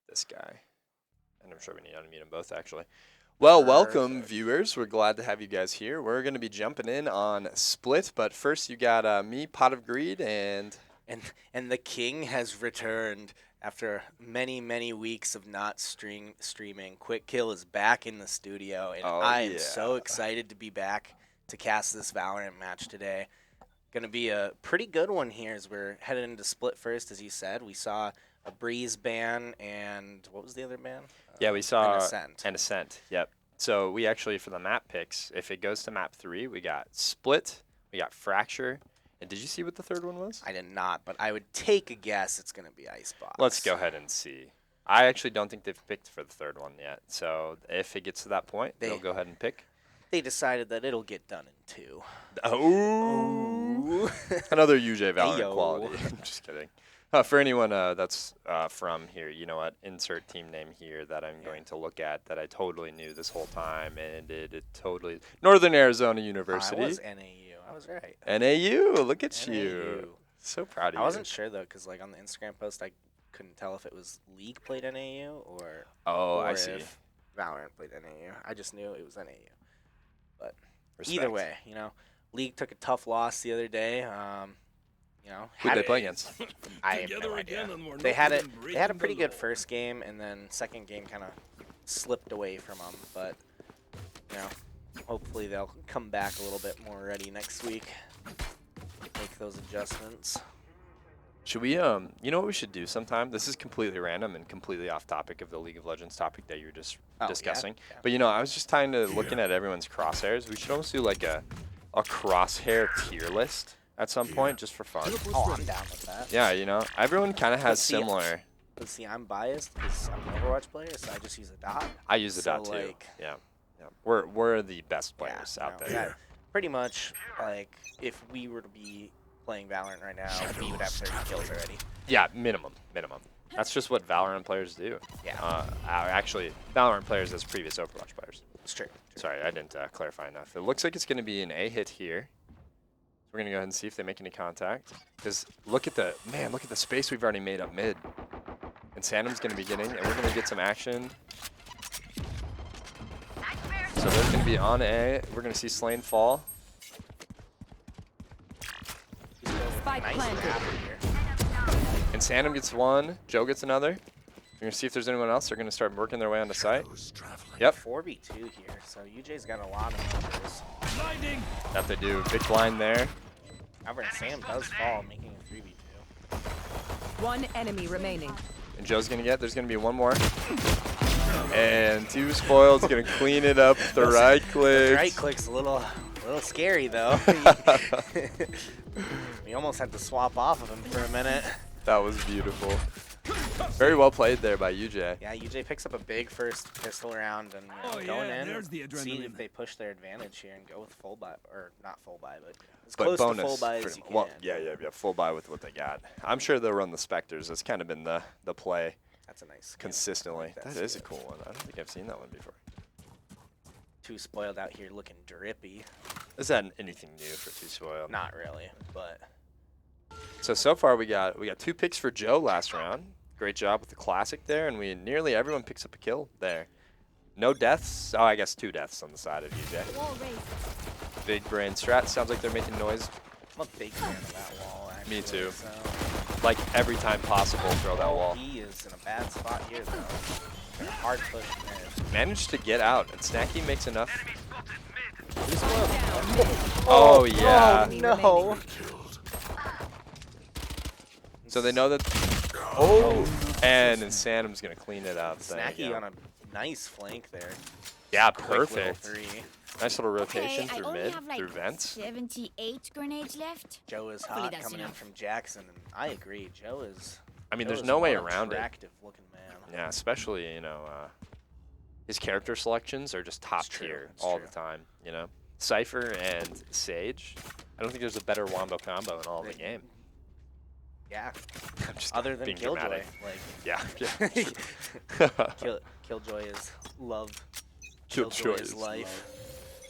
this guy. And I'm sure we need to unmute them both, actually. Well, welcome, viewers. We're glad to have you guys here. We're going to be jumping in on Split, but first you got me, Pot of Greed, and the king has returned after many weeks of not streaming. Quick Kill is back in the studio, and I am so excited to be back to cast this Valorant match today. Going to be a pretty good one here as we're headed into Split first, as you said. We saw a Breeze ban, and what was the other ban? Yeah, we saw an Ascent. An Ascent, yep. So we actually, for the map picks, if it goes to map 3, we got Split, we got Fracture, and did you see what the third one was? I did not, but I would take a guess it's going to be Icebox. Let's go ahead and see. I actually don't think they've picked for the third one yet, so if it gets to that point, they'll go ahead and pick. They decided that it'll get done in 2. Oh! Another UJ Valorant quality. I'm just kidding. For anyone that's from here, you know what? Insert team name here that I'm going to look at that I totally knew this whole time, and it totally Northern Arizona University. I was NAU. I was right. NAU. Look at NAU. You. So proud of you. I wasn't sure though, because like on the Instagram post, I couldn't tell if it was League played NAU or I see. If Valorant played NAU. I just knew it was NAU. But Respect. Either way, you know, League took a tough loss the other day. You know, who'd they play against? I have no idea. They had a pretty good first game, and then second game kind of slipped away from them. But you know, hopefully they'll come back a little bit more ready next week. Make those adjustments. Should we, you know what we should do sometime? This is completely random and completely off topic of the League of Legends topic that you were just discussing. Yeah. But, you know, I was just kind of looking at everyone's crosshairs. We should almost do, like, a crosshair tier list at some point just for fun. Oh, I'm down with that. Yeah, you know, everyone kind of has similar. Let's see, I'm biased because I'm an Overwatch player, so I just use a dot. I use a dot, too. Like, yeah. We're the best players out there. Yeah, pretty much, like, if we were to be playing Valorant right now, we would have 30 kills already. Yeah, minimum. That's just what Valorant players do. Yeah. Actually, Valorant players as previous Overwatch players. It's true. Sorry, I didn't clarify enough. It looks like it's going to be an A hit here. We're going to go ahead and see if they make any contact. Because look at the space we've already made up mid. And Sandom's going to be getting, and we're going to get some action. So they're going to be on A. We're going to see Slain fall. Nice grab here. And Sandom gets one. Joe gets another. We're going to see if there's anyone else. They're going to start working their way onto site. Yep. 4v2 here, so UJ's got a lot of numbers. That they do. Big blind there. However, Sam does fall, making a 3v2. One enemy remaining. And Joe's going to get, there's going to be one more. And 2 spoiled. Going to clean it up. The right click. The right click's a little scary, though. We almost had to swap off of him for a minute. That was beautiful. Very well played there by UJ. Yeah, UJ picks up a big first pistol round and going in, see if they push their advantage here and go with full buy, or not full buy, but as close to full buy as you can. Well, yeah, full buy with what they got. I'm sure they'll run the Spectres. That's kind of been the play. That's a nice skin. Consistently. That is a cool one. I don't think I've seen that one before. 2 spoiled out here looking drippy. Is that anything new for 2 spoiled? Not really, but. So far we got 2 picks for Joe last round. Great job with the classic there, and nearly everyone picks up a kill there. No deaths. Oh, I guess 2 deaths on the side of UJ. Big brain strat. Sounds like they're making noise. I'm a big fan of that wall, actually. Me too. So. Like every time possible, throw that wall. He is in a bad spot here, though. Hard push mid. Managed to get out, and Snacky makes enough. Oh, yeah. Oh, no. So they know that. Oh, and Sandom's gonna clean it up. Snacky on a nice flank there. Yeah, perfect. Three. Nice little rotation Okay, through mid, through vents. 78 grenades left. Joe is hot coming in from Jackson, and I agree. Joe is. I mean, there's no way around it. Attractive looking man. Yeah, especially his character selections are just top tier all the time. You know, Cypher and Sage. I don't think there's a better wombo combo in all of the game. Yeah. I'm just other than being Killjoy, dramatic. like yeah. Killjoy is love. Killjoy is life.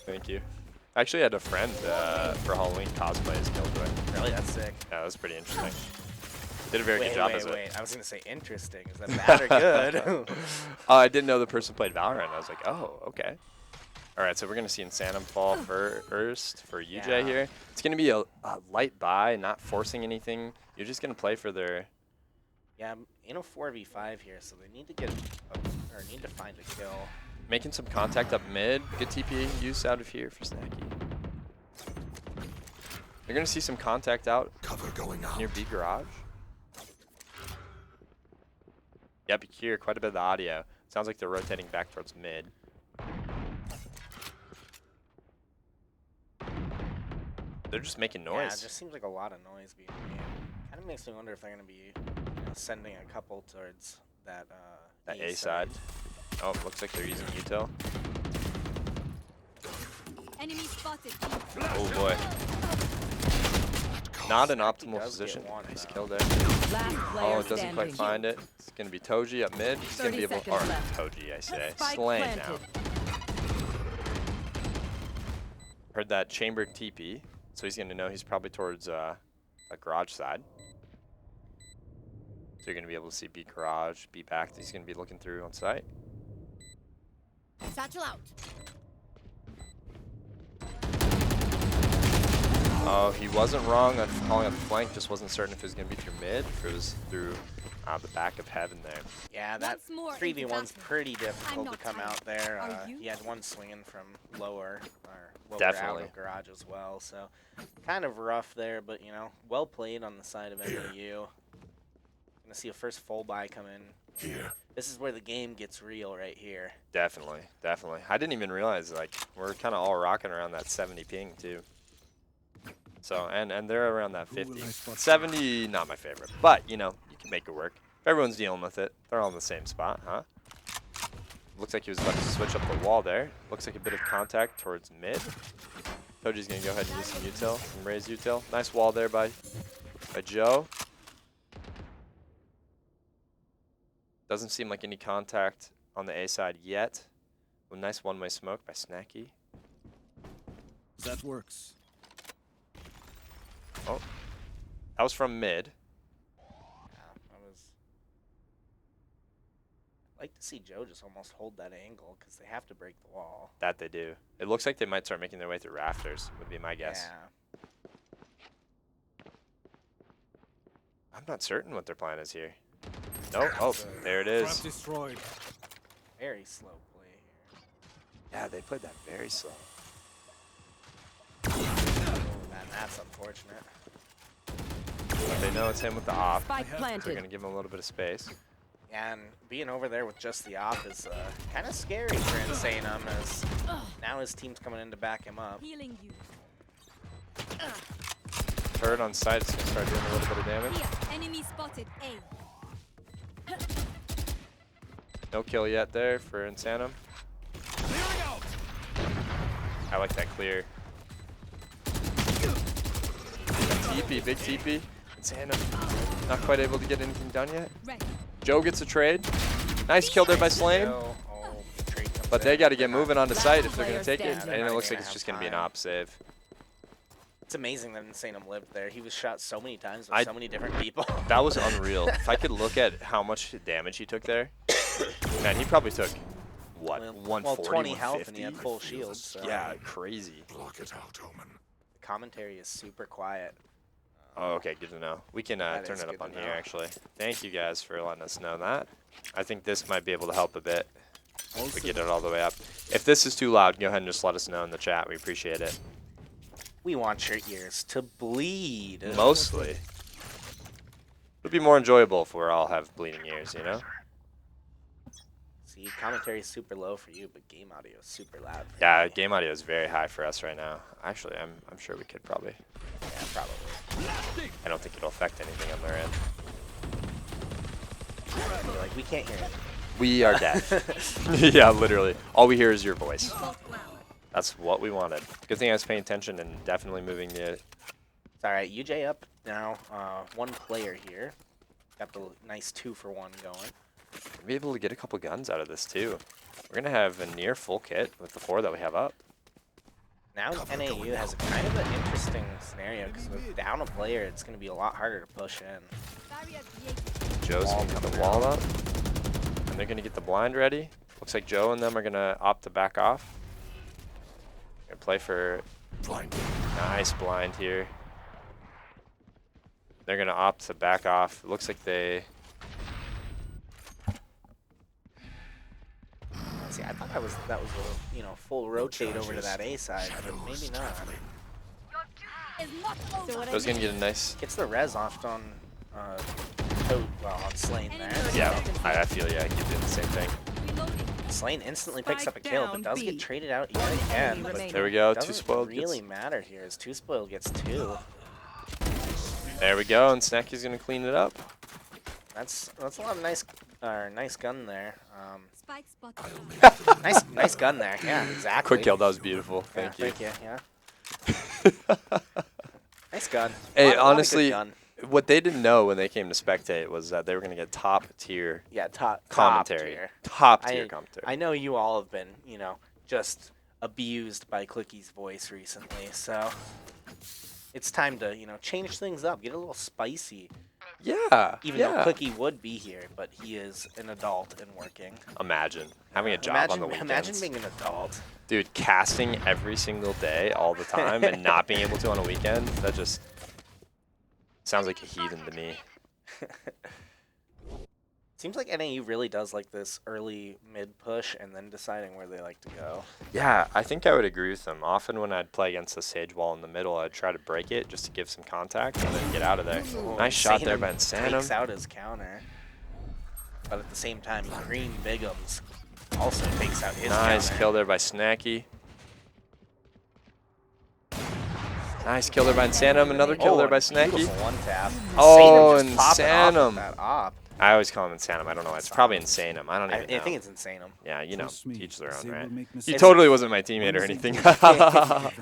Thank you. I actually had a friend for Halloween cosplay as Killjoy. Really, that's sick. Yeah, that was pretty interesting. Did a very good job as it. Wait. I was gonna say interesting. Is that bad or good? I didn't know the person played Valorant. I was like, oh, okay. All right, so we're gonna see Insanum fall first for UJ here. It's gonna be a light buy, not forcing anything. You're just gonna play for their. Yeah, I'm in a 4v5 here, so they need to get need to find a kill. Making some contact up mid. Good TP use out of here for Snacky. You're gonna see some contact out near B garage. Yep, you hear quite a bit of the audio. Sounds like they're rotating back towards mid. They're just making noise. Yeah, it just seems like a lot of noise being made. Kind of makes me wonder if they're gonna be sending a couple towards that A side. Oh, looks like they're using util. Enemy spotted. Oh boy. Not an optimal position. Nice kill there. Oh, it doesn't quite find it. It's gonna be Toji up mid. He's gonna be able to. Or Toji, I say. Slaying now. Heard that chambered TP, so he's gonna know he's probably towards a garage side. So you're gonna be able to see B garage, B back. He's gonna be looking through on site. Satchel out. Oh, he wasn't wrong on calling up the flank. Just wasn't certain if it was gonna be through mid, if it was through the back of heaven there. Yeah, that 3v1's pretty difficult to come out there. He had one swinging from lower out of garage as well, so kind of rough there, but you know, well played on the side of MAU. Gonna see a first full buy come in. Here. This is where the game gets real right here. Definitely, definitely. I didn't even realize, like, we're kind of all rocking around that 70 ping too. So, and they're around that 50. 70, not my favorite, but you know, you can make it work. If everyone's dealing with it, they're all in the same spot, huh? Looks like he was about to switch up the wall there. Looks like a bit of contact towards mid. Toji's gonna go ahead and use some util, some raise util. Nice wall there by Joe. Doesn't seem like any contact on the A side yet. A nice one-way smoke by Snacky. That works. Oh, that was from mid. I'd like to see Joe just almost hold that angle because they have to break the wall. That they do. It looks like they might start making their way through rafters, would be my guess. Yeah. I'm not certain what their plan is here. Nope. Oh, there it is. Destroyed. Very slow play here. Yeah, they played that very slow. Oh, man, that's unfortunate. But they know it's him with the op. Spike planted. They're going to give him a little bit of space. Yeah, and being over there with just the op is kind of scary for Insanum, as now his team's coming in to back him up. Healing you. Turret on site is going to start doing a little bit of damage. Here, enemy spotted. A. No kill yet there for Insanum. I like that clear. TP, big TP. Insanum not quite able to get anything done yet. Right. Joe gets a trade. Nice kill there by Slane. But they got to get moving onto site if they're going to take it. And it looks like it's just going to be an op save. It's amazing that Insanum lived there. He was shot so many times by so many different people. That was unreal. If I could look at how much damage he took there, man, he probably took, what, 140, 20 health and he had full shields. So. Yeah, crazy. Block it out, Omen. The commentary is super quiet. Oh, okay, good to know. We can turn it up on here, actually. Thank you guys for letting us know that. I think this might be able to help a bit if we get it all the way up. If this is too loud, go ahead and just let us know in the chat. We appreciate it. We want your ears to bleed. Mostly. It'll be more enjoyable if we all have bleeding ears, you know? See, commentary is super low for you, but game audio is super loud for Yeah, me. game audio is very high for us right now. Actually, I'm sure we could probably. Yeah, probably. I don't think it'll affect anything on their end. You're like, we can't hear it. We are deaf. Yeah, literally. All we hear is your voice. That's what we wanted. Good thing I was paying attention and definitely moving the... It's all right, UJ up now. One player here. Got the nice 2-for-1 going. We'll be able to get a couple guns out of this, too. We're going to have a near full kit with the 4 that we have up. Now NAU has a kind of an interesting scenario because with down a player, it's going to be a lot harder to push in. Barrier created. Joe's going to get the wall up. And they're going to get the blind ready. Looks like Joe and them are going to opt to back off. Gonna play for Blind. nice blind here. They're going to opt to back off. It looks like they... See, I thought that was a full rotate over to that A side, but maybe not. Is not over. Joe's going to get a nice... Gets the res off on on Slane there. Yeah, I feel he did the same thing. Reloading. Slane instantly picks up a kill, but down does B. get traded out yet again. But remaining. There we go. doesn't Two spoiled. really matter here as Two Spoiled gets 2. There we go. And Snacky's going to clean it up. That's a lot of nice gun there. Spike spotted. Nice gun there. Yeah, exactly. Quick kill. That was beautiful. Yeah, Thank you. Yeah. Nice gun. Hey, Lot of good honestly, gun. what they didn't know when they came to spectate was that they were going to get top tier Yeah, top commentary. tier. Top tier commentary. I know you all have been, just abused by Clicky's voice recently, so it's time to, change things up, get a little spicy. Yeah. Even though Clicky would be here, but he is an adult and working. Imagine having a job on the weekends. Imagine being an adult. Dude, casting every single day, all the time, and not being able to on a weekend, that just sounds like a heathen to me. Seems like NAU really does like this early mid push and then deciding where they like to go. Yeah, I think I would agree with them. Often when I'd play against the sage wall in the middle, I'd try to break it just to give some contact and then get out of there. Nice shot there by Insanum. Takes out his counter. But at the same time, Green Bigums also takes out his Nice counter. kill there by Snacky. Nice kill there by Insanum. Another kill there by Snacky. Beautiful one tap. Oh, Insanum just popping off Insanum. with that op. I always call him Insanum. I don't know why. It's probably Insanum. I don't even know. I think it's Insanum. Yeah, you know, Trust me, teach their own, they will right? make He mistakes. totally wasn't my teammate or anything.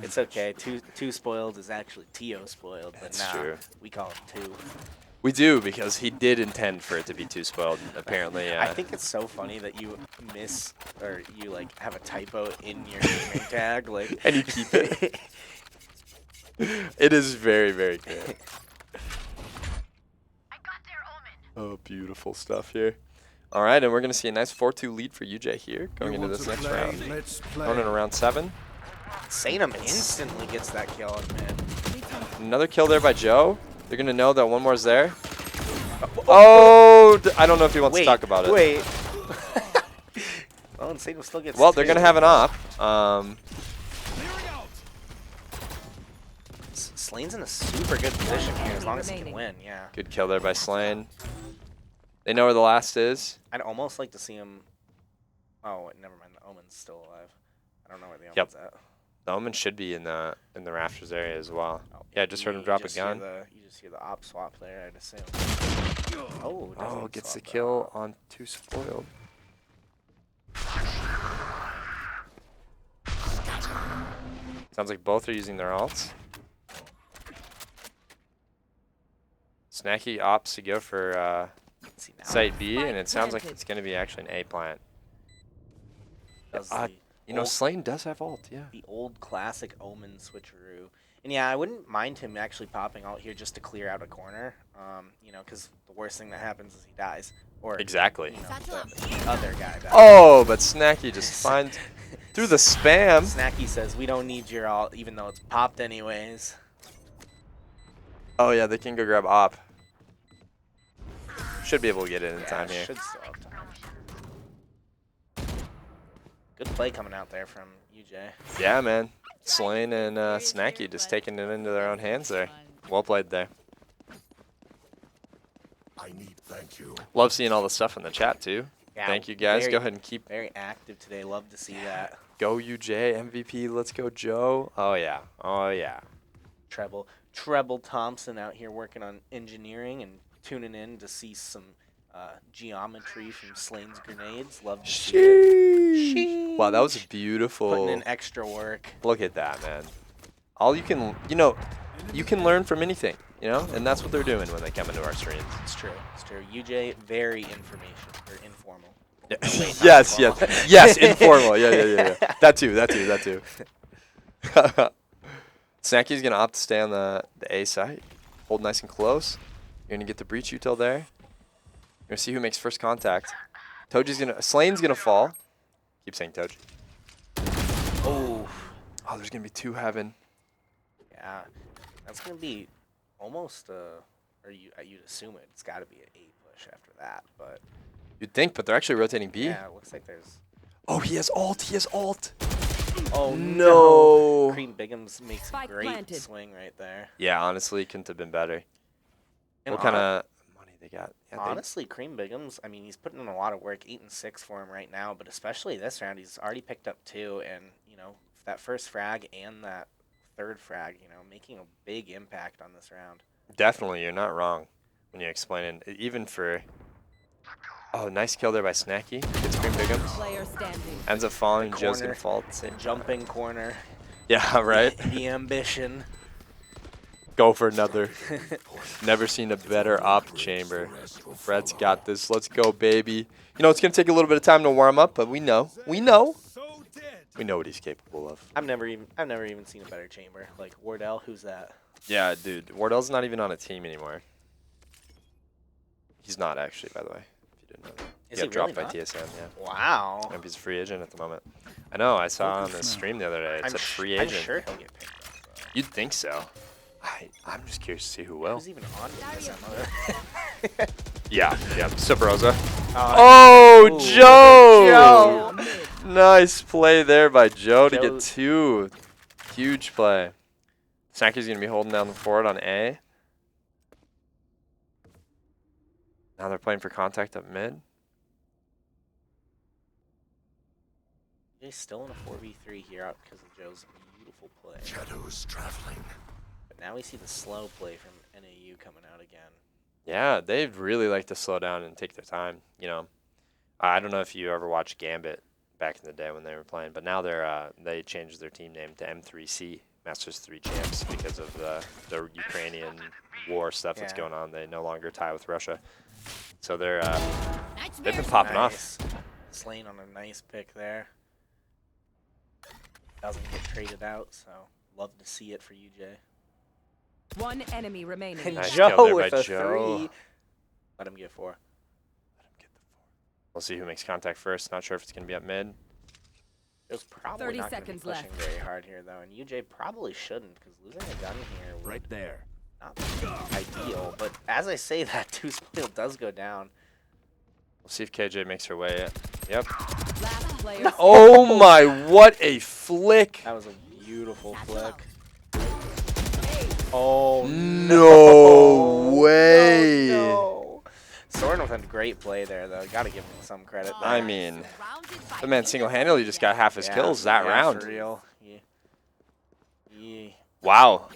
It's okay. Two spoiled is actually Tio spoiled, but That's true. we call him two. We do, because he did intend for it to be too spoiled, apparently. I think it's so funny that you miss or you like have a typo in your gaming tag, like, and you keep it. It is very, very good. Oh, beautiful stuff here. All right, and we're going to see a nice 4-2 lead for UJ here going You into want this to next play? round. Let's play. Going into round 7. Sanum instantly gets that kill on mid. Another kill there by Joe. They're going to know that one more is there. Oh, I don't know if he wants to talk about it. Wait. Well, and Sanum still gets Well, they're going to have an op. Slane's in a super good position here as long as he can win, yeah. Good kill there by Slane. They know where the last is. I'd almost like to see him... Oh, wait, never mind. The Omen's still alive. I don't know where the Yep. Omen's at. The Omen should be in the rafters area as well. Oh, Yeah, I just heard him drop a just hear gun. you just hear the op swap there, I'd assume. Oh, Oh, doesn't gets the swap that kill op. on 2 spoiled. Sounds like both are using their ults. Snacky opts to go for See, now site B, and it Spike sounds like planted. it's going to be actually an A plant. does You know, old- Slane does have ult, yeah. the old classic Omen switcheroo. And yeah, I wouldn't mind him actually popping out here just to clear out a corner. You know, because the worst thing that happens is he dies. Or Exactly. you know, the other guy dies. Oh, but Snacky just finds through the spam. Snacky says, we don't need your ult, even though it's popped anyways. Oh, yeah, they can go grab op. Should be able to get it in Yeah, time here. should still have time. Good play coming out there from UJ. Yeah, man. Slane and Snacky just taking it into their own hands there. Well played there. I need thank you. Love seeing all the stuff in the chat, too. Yeah, Thank you, guys. very- Go ahead and keep... Very active today. Love to see that. Go UJ, MVP, let's go Joe. Oh, yeah. Oh, yeah. Treble Thompson out here working on engineering and tuning in to see some geometry from Slane's grenades. Love to see it. Sheesh. Wow, that was a beautiful... Putting in extra work. Look at that, man. All you can... You know, you can learn from anything, you know? And that's what they're doing when they come into our streams. It's true. It's true. UJ, very informal. Yeah. Wait, not Yes, informal. yes. Yes, informal. Yeah. That too. Snacky's going to opt to stay on the A site. Hold nice and close. You're going to get the breach util there. You're going to see who makes first contact. Slane's going to fall. Keep saying Toji. Oh. Oh, there's going to be 2 heaven. Yeah. That's going to be almost, or you'd assume it's got to be an A push after that, but. You'd think, but they're actually rotating B. Yeah, it looks like there's. Oh, he has ult. He has ult. Oh, no. Cream Bigums makes a great swing right there. Yeah, honestly, couldn't have been better. And what kind of money they got? Yeah, honestly, Cream Bigums, I mean, he's putting in a lot of work, 8 and 6 for him right now, but especially this round, he's already picked up 2, and, you know, that first frag and that third frag, you know, making a big impact on this round. Definitely, you're not wrong when you explain it. Even for... Oh, nice kill there by Snacky. Gets Cream Bigums. Player standing. Ends up falling. Joe's going to fall. The jumping corner. Yeah, right? The ambition. Go for another. Never seen a better op chamber. Fred's got this. Let's go, baby. You know, it's going to take a little bit of time to warm up, but we know. We know. We know what he's capable of. I've never even seen a better chamber. Like Wardell, who's that? Yeah, dude. Wardell's not even on a team anymore. He's not actually, by the way. If you didn't know that. Is he got he dropped really by not? TSM, yeah. Wow. He's a free agent at the moment. I know. I saw on the stream the other day. It's a free agent. I'm sure he'll get picked up. So. You'd think so. I'm just curious to see who will. Who's even on TSM? Yeah. Subrosa. Oh, Joe! Nice play there by Joe to get 2. Huge play. Snacky's going to be holding down the forward on A. Now they're playing for contact up mid. He's still in a 4v3 here out because of Joe's beautiful play. Shadows traveling. But now we see the slow play from NAU coming out again. Yeah, they'd really like to slow down and take their time. You know, I don't know if you ever watched Gambit back in the day when they were playing, but now they changed their team name to M3C, Masters 3 Champs, because of the Ukrainian war stuff that's going on. They no longer tie with Russia, so they've been popping off. Slane on a nice pick there. Doesn't get traded out, so love to see it for UJ. 1 enemy remaining. And Nice Joe kill there with by a Joe. 3. Let him get 4. Let him get the 4. We'll see who makes contact first. Not sure if it's going to be up mid. Joe's probably 30 not going to be seconds pushing left. very hard here, though, and UJ probably shouldn't, because losing a gun here would Right there. not be ideal. But as I say that, 2 spoil does go down. We'll see if KJ makes her way. Yep. Last player. Oh my! What a flick! That was a beautiful flick. Oh no way! No. Soren with a great play there, though. Got to give him some credit there. I mean, the man single-handedly just got half his kills that round. For real. Yeah. Wow.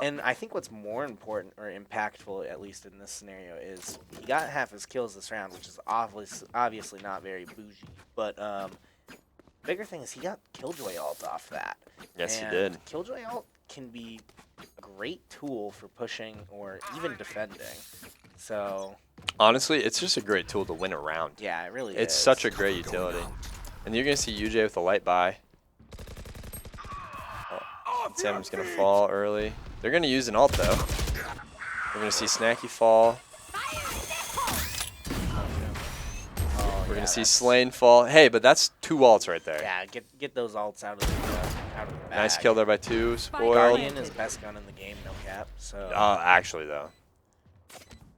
And I think what's more important or impactful, at least in this scenario, is he got half his kills this round, which is obviously not very bougie. But bigger thing is he got Killjoy ult off that. Yes, and he did. Killjoy ult can be a great tool for pushing or even defending. So honestly, it's just a great tool to win a round. yeah, it really is. It's such a great utility. And you're going to see UJ with a light buy. Sam's going to fall early. They're going to use an ult, though. We're going to see Snacky fall. We're going to see Slane fall. Hey, but that's 2 ults right there. Yeah, get those ults out of the bag. Nice kill there by 2. Spoiled. Guardian is best gun in the game, no cap. So Actually, though.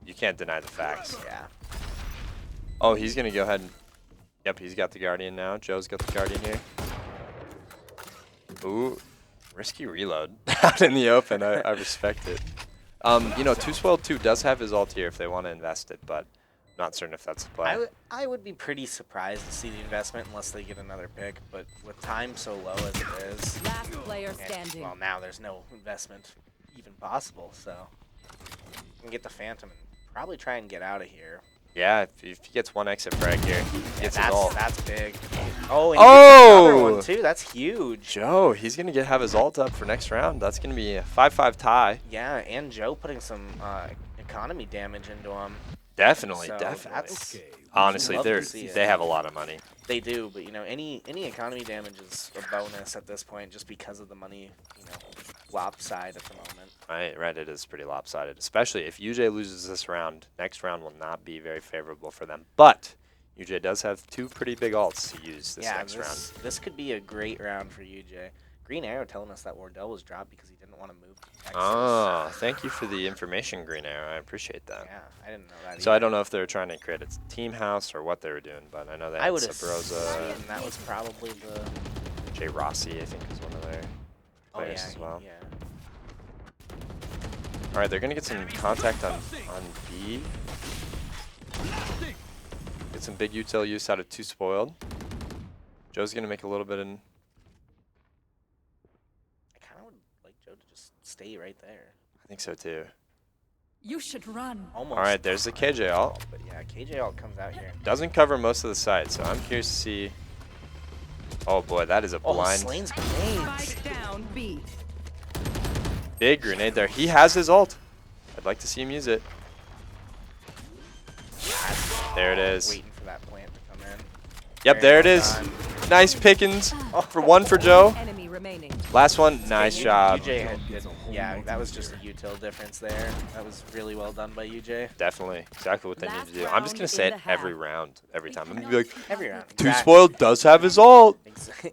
You can't deny the facts. yeah. Oh, he's going to go ahead and... Yep, he's got the Guardian now. Joe's got the Guardian here. Ooh. Risky reload out in the open. I respect it. You know, 2-Spoiled 2 does have his ult here if they want to invest it, but not certain if that's the play. I would be pretty surprised to see the investment unless they get another pick, but with time so low as it is, Last player and, standing. well, now there's no investment even possible, so you can get the Phantom and probably try and get out of here. Yeah, if he gets 1 exit frag here, he gets his ult. That's big. Oh, and he gets another one too. That's huge. Joe, he's going to have his ult up for next round. That's going to be a 5-5 tie. Yeah, and Joe putting some economy damage into him. Definitely, So definitely. that's Honestly, love to see it. they have a lot of money. They do, but any economy damage is a bonus at this point, just because of the money, lopsided at the moment. Right. It is pretty lopsided, especially if UJ loses this round. Next round will not be very favorable for them. But UJ does have 2 pretty big ults to use this next round. This could be a great round for UJ. Green Arrow telling us that Wardell was dropped because he didn't want to move to Texas. Oh, thank you for the information, Green Arrow. I appreciate that. Yeah, I didn't know that So either. I don't know if they were trying to create a team house or what they were doing, but I know they I had would Sabrosa. assume that was probably the... Jay Rossi, I think, is one of their players as well. Yeah. All right, they're going to get some contact on B. Get some big util use out of 2 spoiled. Joe's going to make a little bit in. I kind of would like Joe to just stay right there. I think so too. You should run. Almost. All right, there's the KJ ult. But yeah, KJ ult comes out here. Doesn't cover most of the side, so I'm curious to see. Oh boy, that is a blind. Slane's grenades. Spike down B. Big grenade there. He has his ult. I'd like to see him use it. There it is. Waiting for that plant to come in. Yep, there it is. Nice pickings for 1 for Joe. Enemy remaining. Last one, nice job. Yeah, that was just a util difference there. That was really well done by UJ. Definitely, exactly what they need to do. I'm just gonna say it every round, every time. I'm gonna be like, Every round. 2 spoiled does have his ult.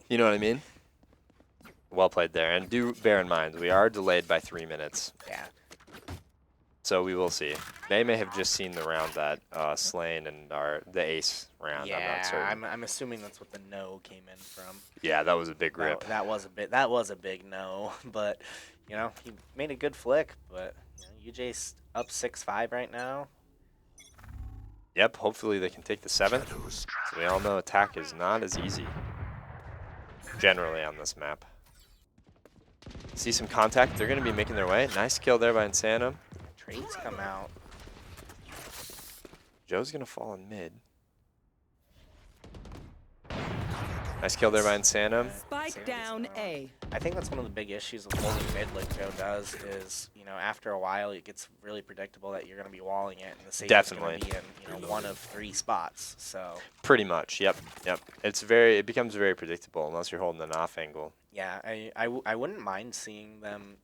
You know what I mean? Well played there, and do bear in mind we are delayed by 3 minutes, Yeah. so we will see. They may have just seen the round that Slane and the ace round. I'm not certain. I'm assuming that's what the no came in from. Yeah, that was a big rip. That was a big no, but he made a good flick. But UJ's up 6-5 right now. Yep. Hopefully they can take the 7th. So we all know attack is not as easy generally on this map. See some contact. They're going to be making their way. Nice kill there by Insanum. Trades come out. Joe's going to fall in mid. Nice kill there by Insanum. Spike down A. I think that's one of the big issues with holding mid like Joe does is, after a while it gets really predictable that you're going to be walling it and the sage is going to be in, one of 3 spots. So Pretty much, yep. It becomes very predictable unless you're holding an off angle. yeah, I wouldn't mind seeing them,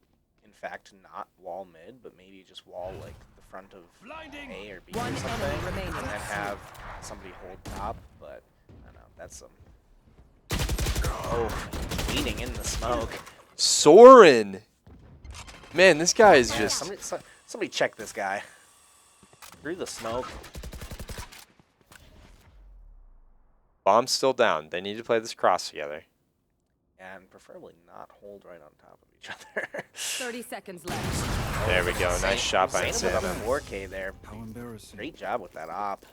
in fact, not wall mid, but maybe just wall like the front of A or B or One something, enemy remaining. and then have somebody hold top. But I don't know, that's some. Oh, leaning in the smoke. Soren! Man, this guy is Yeah, just... somebody check this guy. Through the smoke. Bomb's still down. They need to play this cross together. And preferably not hold right on top of each other. 30 seconds left. There we go. Nice shot by Insanum Insanum. with a 4K there. Great job with that op.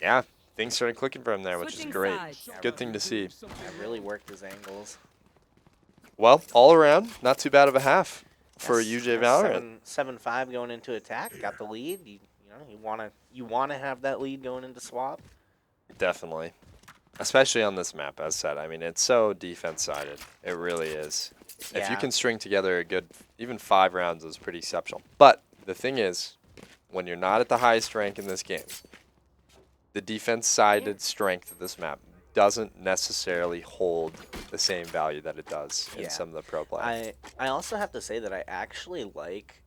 Yeah, things started clicking for him there, which is Switching great. sides. Good thing to see. Yeah, really worked his angles. Well, all around, not too bad of a half for Yes, UJ Valorant. 7-5 going into attack. Got the lead. You wanna have that lead going into swap. Definitely. Especially on this map, as said. I mean, it's so defense-sided. It really is. If you Yeah. can string together a good, even 5 rounds is pretty exceptional. But the thing is, when you're not at the highest rank in this game, the defense-sided strength of this map doesn't necessarily hold the same value that it does in Yeah. some of the pro play. I also have to say that I actually like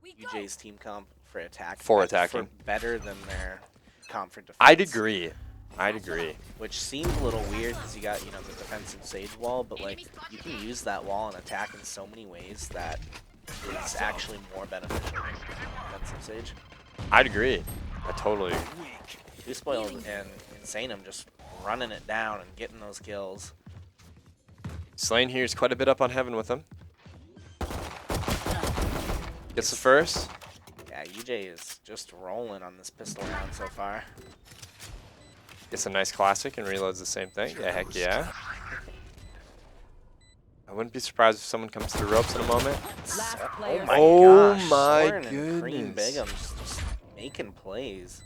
UJ's team comp for attack. For attacking. better than their comp for defense. I'd agree. I'd agree. Which seems a little weird because you got, the defensive sage wall, but like you can use that wall and attack in so many ways that is actually more beneficial than defensive sage. I'd agree. I totally agree. Two spoiled and Insanum just running it down and getting those kills. Slane here is quite a bit up on heaven with him. Gets the first. Yeah, UJ is just rolling on this pistol round so far. Gets a nice classic and reloads the same thing. Yeah, heck yeah. I wouldn't be surprised if someone comes to the ropes in a moment. Last player. Oh gosh, my Soren and Cream goodness. Bigum's just making plays.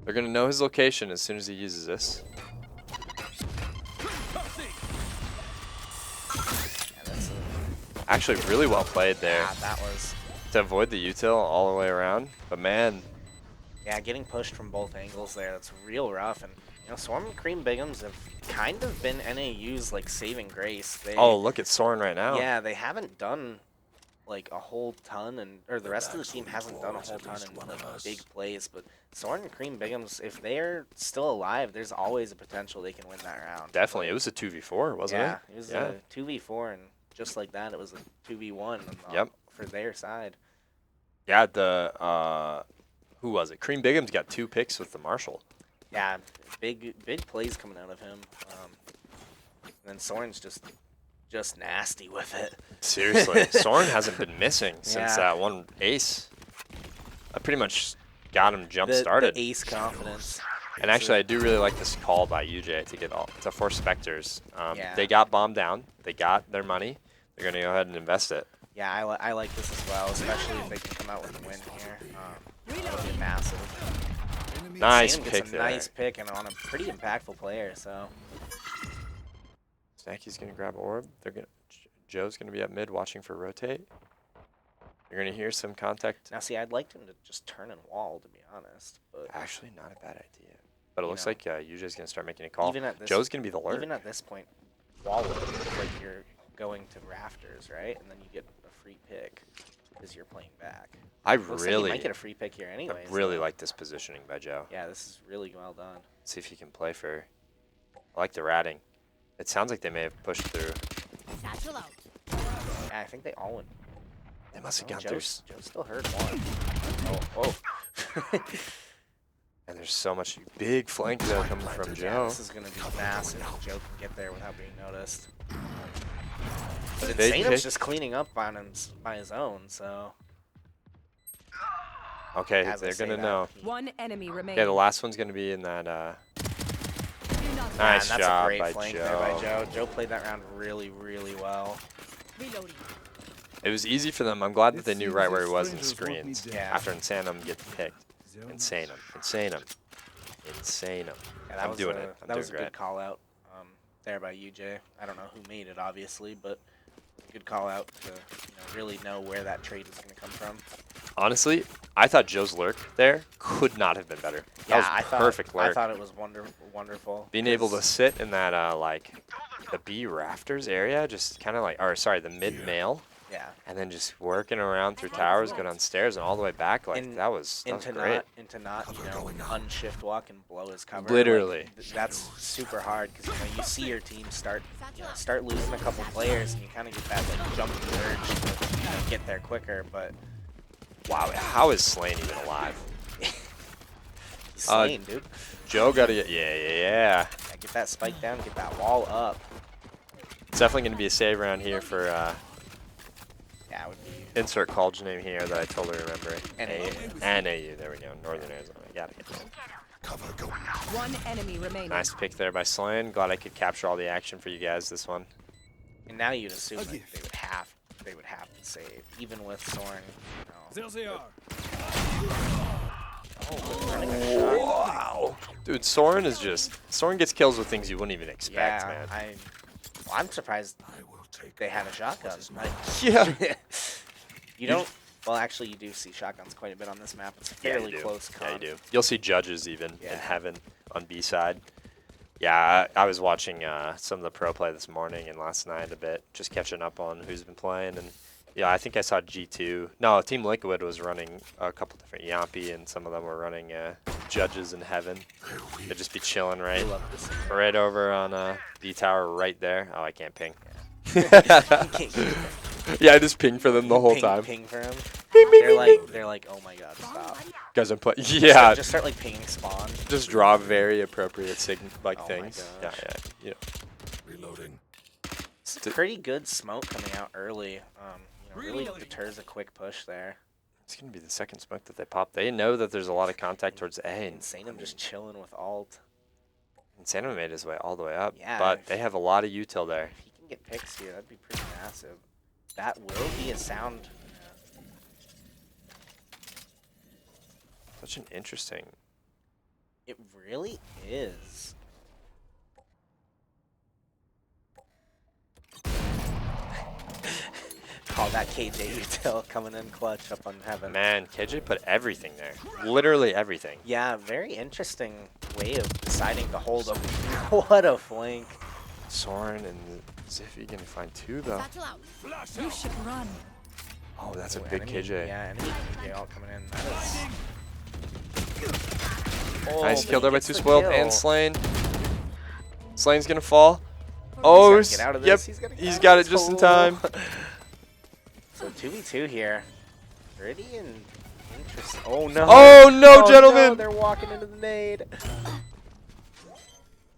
They're going to know his location as soon as he uses this. Yeah, that's Actually, really well played there that was. to avoid the util all the way around. But man, Yeah, getting pushed from both angles there, that's real rough. And, you know, Swarm and Cream Bigums have kind of been NAU's, like, saving grace. Oh, look at Soren right now. Yeah, they haven't done, like, a whole ton, or the rest of the team hasn't done a whole ton in, like, big plays. But Soren and Cream Bigums, if they're still alive, there's always a potential they can win that round. Definitely. It was a 2v4, wasn't it? Yeah, it was a 2v4, and just like that, it was a 2v1 for their side. Yeah, who was it? Cream Bigum's got 2 picks with the Marshall. Yeah, big plays coming out of him. And then Soren's just nasty with it. Seriously, Soren hasn't been missing since that one ace. I pretty much got him jump-started. The ace confidence. And actually, I do really like this call by UJ to force Spectres. They got bombed down. They got their money. They're going to go ahead and invest it. Yeah, I like this as well, especially if they can come out with a win here. That'll be massive. Nice Salem pick gets a there. nice pick and on a pretty impactful player, so. Snacky's going to grab orb. Joe's going to be up mid watching for rotate. You're going to hear some contact. Now, see, I'd like him to just turn and wall, to be honest. But actually, not a bad idea. But it looks like UJ's going to start making a call. Joe's going to be the lurk. Even at this point, wall it, like you're going to rafters, right? And then you get a free pick because you're playing back. I Looks like really you might get a free pick here anyways. I really like this positioning by Joe. Yeah, this is really well done. See if he can play for. I like the ratting. It sounds like they may have pushed through. Satchel out. Yeah, I think they all went. They must have gone through. Joe still heard one. Oh. And there's so much big flank there coming from Joe. This is going to be massive. Joe can get there without being noticed. But Big Insanum's pick. just cleaning up on him by his own, so. Okay, As I they're say going to that, know. One enemy remaining. Yeah, the last one's going to be in that. Nice Man, that's job a great by flank Joe. there by Joe. Joe played that round really, really well. Reloading. It was easy for them. I'm glad that they knew right where he was in screens. Yeah. After Insanum gets picked. Insanum. Yeah, that I'm was doing a, it. I'm that doing was a great. good call out there by UJ. I don't know who made it, obviously, but good call out to really know where that trade was going to come from. Honestly, I thought Joe's lurk there could not have been better. That was perfect lurk. I thought it was wonderful. Being able to sit in that the B rafters area, just kind of like, or sorry, the mid mail, Yeah. and then just working around through towers, go downstairs and all the way back, like that was great. Into not unshift walk and blow his cover. Literally. Like, that's super hard because you see your team start losing a couple players and you kind of get that like jumping urge to get there quicker. But Wow, how is Slane even alive? he's slain, dude. Joe got to get, yeah. Get that spike down, get that wall up. It's definitely going to be a save round here for Yeah, it would be. insert college name here that I totally remember. NAU. NAU, there we go, Northern Arizona. Got it. Cover going One enemy remaining. Nice pick there by Slane. Glad I could capture all the action for you guys this one. And now you'd assume that they would have to save, even with Soren. There they are. Wow. Dude, Soren gets kills with things you wouldn't even expect, Yeah, man. I'm surprised I will take they had a shotgun. Yeah. You don't. Well, actually, you do see shotguns quite a bit on this map. It's a fairly close Yeah, you comp. do. You'll see judges even in Yeah. heaven on B side. Yeah, I was watching some of the pro play this morning and last night a bit, just catching up on who's been playing. And yeah, I think I saw G2. No, Team Liquid was running a couple different Yampi, and some of them were running judges in heaven. They'd just be chilling right over on B tower right there. Oh, I can't ping. Yeah, I just ping for them the whole time. Ping for them. Ping, ping, They're like, oh my god, stop. Guys, I'm playing. Yeah. Just start like pinging spawn. Just draw very appropriate Oh my things. Yeah, gosh. yeah. reloading. It's a pretty good smoke coming out early. Really deters a quick push there. It's gonna be the second smoke that they pop. They know that there's a lot of contact towards A. And Insanum just chilling with alt. Insanum made his way all the way up. Yeah, But they have a lot of util there. If he can get picks here, that'd be pretty massive. That will be a sound. Such an interesting. It really is. Oh, that KJ util coming in clutch up on heaven. Man, KJ put everything there. Literally everything. Yeah, very interesting way of deciding to hold him. What a flank. Soren and Ziffy gonna find two though. Satchel out. You should run. Oh, that's a Oh, big enemy, KJ. Yeah, enemy KJ all coming in. That is... Oh, Nice but kill he there by gets Too the Spoiled kill. and Slain. Slane's gonna fall. Oh, He's gotta get out of this. yep, He's gotta get he's out got of it this just in hole. time. So 2v2 here. Pretty interesting. Oh no. Oh no, Oh, gentlemen! no, they're walking into the nade.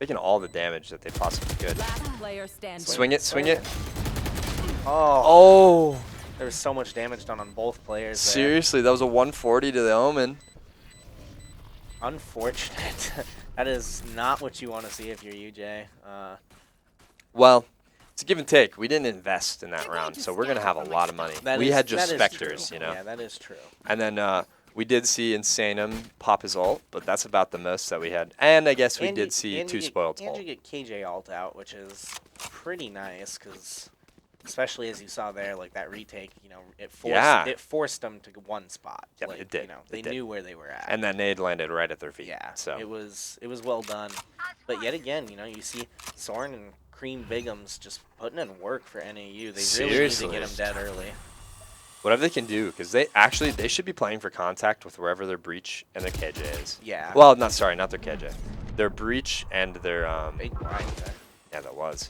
Making all the damage that they possibly could. Last player standing. Swing it, swing it. Oh. Oh, There was so much damage done on both players there. seriously, that was a 140 to the Omen. Unfortunate. That is not what you want to see if you're UJ. Well, it's a give and take. We didn't invest in that round, so we're gonna have a lot of money. We had just that is Spectres, true. you know. Yeah, that is true. And then we did see Insanum pop his ult, but that's about the most that we had. And I guess we did see Too Spoiled And ult. you get KJ ult out, which is pretty nice, because especially as you saw there, like that retake, you know, it forced them to one spot. Yep, like, it did. You know, It they did. knew where they were at. And that nade landed right at their feet. Yeah, So it was well done. But yet again, you know, you see Soren and Cream Bigums just putting in work for NAU. They really need to Seriously. get him dead early. whatever they can do, because they should be playing for contact with wherever their breach and their KJ is. Yeah. Well, not their KJ. Their breach and their Big blind there. yeah, that was.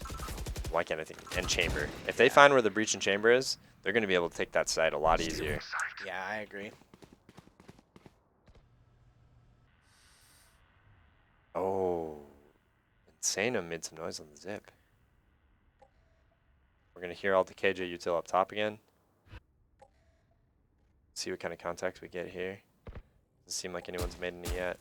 Why can't I think? And chamber. If they find where the breach and chamber is, they're going to be able to take that side a lot easier. Yeah, I agree. Oh, Insanum made some noise on the zip. We're going to hear all the KJ util up top again. See what kind of contact we get here. Doesn't seem like anyone's made any yet.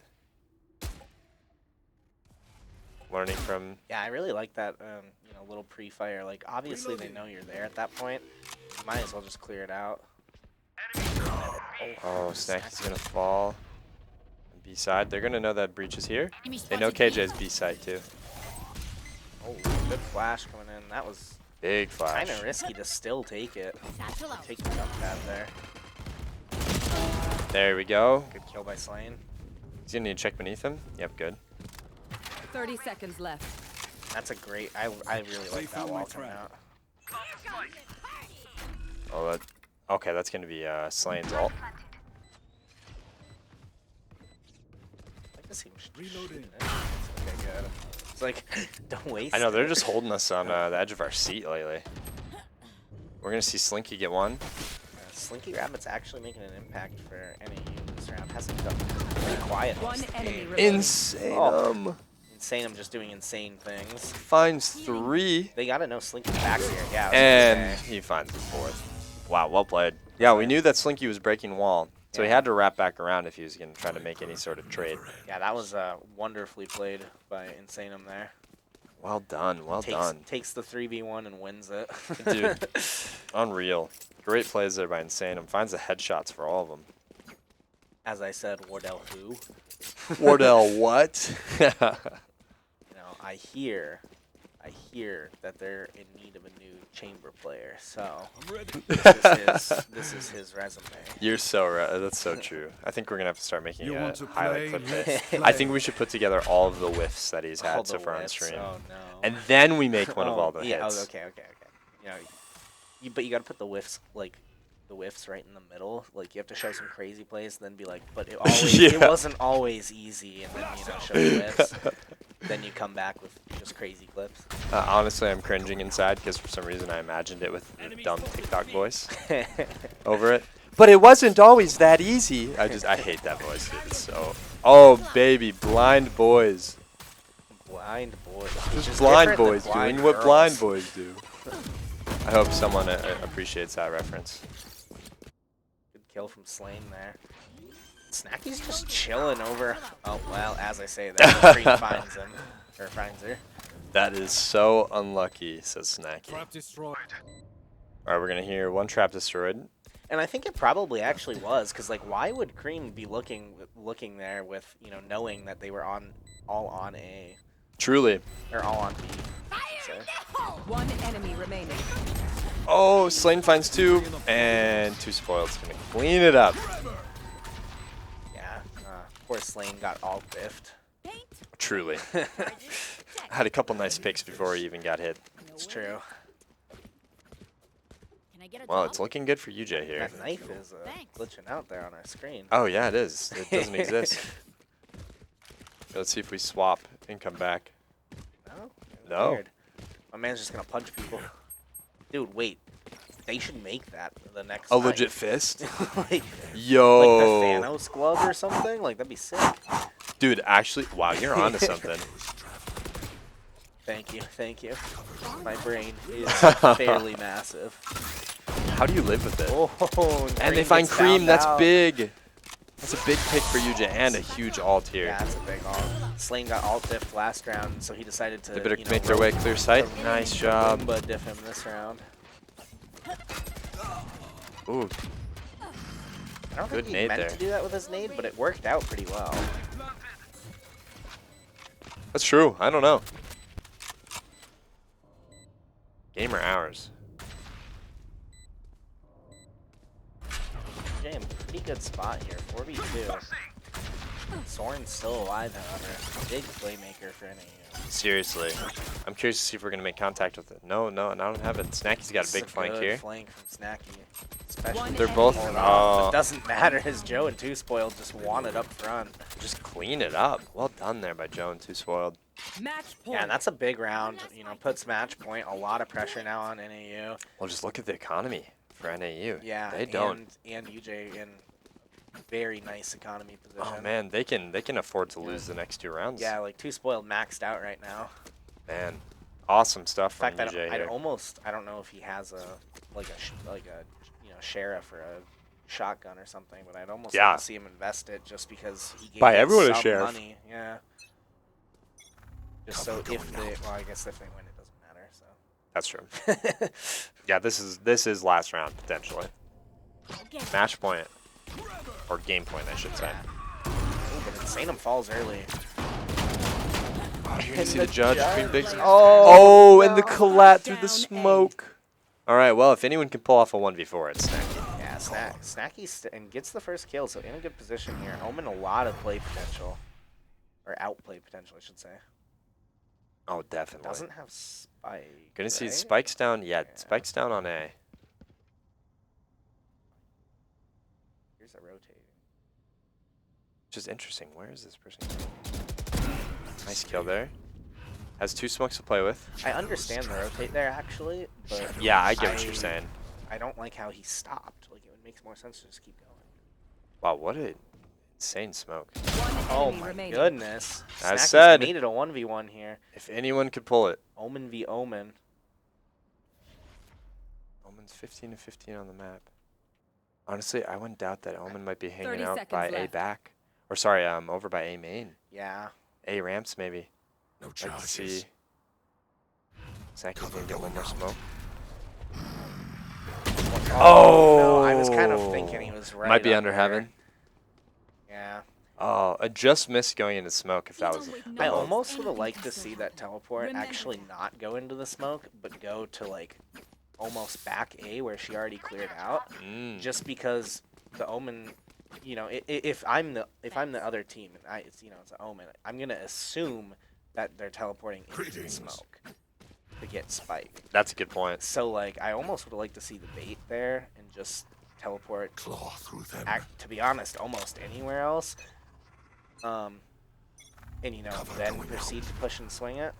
Learning from... Yeah, I really like that, you know, little pre-fire. Like, obviously they know you're there at that point. You might as well just clear it out. Oh, Snacky's going to fall. And B-side. They're going to know that breach is here. Enemy They know spotted. KJ's B-side too. Oh, good flash coming in. That was Big flash. kind of risky to still take it. Satchel out. Take the jump pad there. There we go. Good kill by Slain. He's going to need to check beneath him. Yep, good. 30 seconds left. That's a great. I really like that wall coming out. Oh, that, okay, that's going to be Slane's ult. I like to see him shooting it. Okay, good. It's like, don't waste I know, they're it. just holding us on the edge of our seat lately. We're going to see Slinky get one. Slinky Rabbit's actually making an impact for NAU this round. Hasn't done pretty quiet. One most of the enemy game. remaining. Insanum. Insane, I'm just doing insane things. Finds 3. They gotta know Slinky's back here. Yeah. I was And gonna say. he finds the 4th. Wow, well played. Yeah, we knew that Slinky was breaking wall. So he Yeah. had to wrap back around if he was going to try to make any sort of trade. Yeah, that was wonderfully played by Insanum there. Well done, well done. Takes the 3v1 and wins it. Dude, unreal. Great plays there by Insanum. Finds the headshots for all of them. As I said, Wardell who? Wardell what? You know, I hear that they're in need of a new chamber player. So this is his resume. You're so right. That's so true. I think we're going to have to start making You a want to highlight play? clip Let's there. play. I think we should put together all of the whiffs that he's All had the so far on whiffs, stream. Oh no. And then we make one of all the yeah, hits. Oh, okay. You know, but you got to put the whiffs right in the middle. Like you have to show some crazy plays, then be like, but it always it Yeah. wasn't always easy, and then show the whiffs. Then you come back with just crazy clips. Honestly, I'm cringing inside because for some reason I imagined it with the dumb TikTok voice over it. But it wasn't always that easy. I hate that voice. Dude. It's so. Oh baby, blind boys. Blind boys. Just blind boys doing what blind boys do. I hope someone appreciates that reference. Good kill from Slain there. Snacky's just chilling over. Oh well, as I say that, Cream finds him or finds her. That is so unlucky, says Snacky. Trap destroyed. All right, we're gonna hear one trap destroyed. And I think it probably actually was, because like, why would Cream be looking there with knowing that they were all on A Truly. or all on B? So. One enemy remaining. Oh, Slane finds 2, and 2 spoiled's gonna clean it up. Yeah, poor Slane got all biffed. Truly. Had a couple nice picks before he even got hit. It's true. Well, it's looking good for UJ here. That knife is glitching out there on our screen. Oh, yeah, it is. It doesn't exist. Let's see if we swap and come back. No? No. Weird. My man's just going to punch people. Dude, wait. They should make that the next A knife. legit fist? like, Yo. like the Thanos glove or something? Like, that'd be sick. Dude, actually, wow, you're onto something. Thank you, thank you. My brain is fairly massive. How do you live with it? Oh, And they Green find gets Cream, found that's out. big. That's a big pick for UJ and a huge ult here. Yeah, that's a big ult. Slane got ult diffed last round, so he decided to They better you know, make their way clear sight. Nice job. Roomba diff him this round. Ooh, I don't Good think he nade meant there. to do that with his nade, but it worked out pretty well. that's true. I don't know. Gamer hours. Jam, pretty good spot here, 4v2. Soren's still alive, however. Big playmaker for NAU. Seriously. I'm curious to see if we're going to make contact with it. No, I don't have it. Snacky's got a big flank good here. Flank from Snacky. Especially They're both. hold off. Oh, It doesn't matter, as Joe and 2 Spoiled just won it up front. just clean it up. Well done there by Joe and 2 spoiled. Match point. Yeah, and that's a big round. You know, puts match point. A lot of pressure now on NAU. Well, just look at the economy for NAU. Yeah, They don't. And UJ in very nice economy position. Oh man, they can afford to lose the next 2 rounds. Yeah, like 2 Spoiled maxed out right now. Man, awesome stuff In from fact, UJ I here. don't know if he has a you know, sheriff or a shotgun or something, but I'd almost Yeah. like to see him invest it just because he gave Buy them everyone a some sheriff. money. Yeah. Just so if they, well, I guess if they win, it doesn't matter. So. That's true. Yeah, this is last round potentially. Match point or game point, I should say. Ooh, but Insanum falls early. Oh, you're gonna see the judge between bigs. Oh, and the collat through the smoke. All right, well, if anyone can pull off a 1v4, it's Snacky. Yeah, Snacky and gets the first kill, so in a good position here. Omen a lot of play potential, or outplay potential, I should say. Oh, definitely. Doesn't have Spike. Gonna see right? Spike's down. Yeah, Yeah. Spike's down on A. Here's a rotating. Which is interesting. Where is this person going? Nice kill there. Has 2 smokes to play with. I understand the rotate there actually, but Yeah, I get what you're saying. I don't like how he stopped. Like it makes more sense to just keep going. Wow, what an insane smoke. Oh enemy my remaining. goodness! As Snacky's said. made it a 1v1 here. If anyone could pull it. Omen v Omen. Omen's 15 to 15 on the map. Honestly, I wouldn't doubt that Omen might be hanging 30 out by seconds A left. back. Or sorry, over by A main. Yeah. A ramps maybe. No Like to charges. see. Snacky's gonna get one more smoke. Oh no! I was kind of thinking he was right. Might be up under there. heaven. Yeah. Oh, I just missed going into smoke if that was. I almost would have liked to see that teleport actually not go into the smoke, but go to like almost back A where she already cleared out. Mm. Just because the Omen, you know, if I'm the other team and it's an Omen, I'm gonna assume that they're teleporting into the Greetings. smoke to get Spike. That's a good point. So like, I almost would have liked to see the bait there and just teleport. Claw through them. To be honest, almost anywhere else. And then proceed to push and swing it,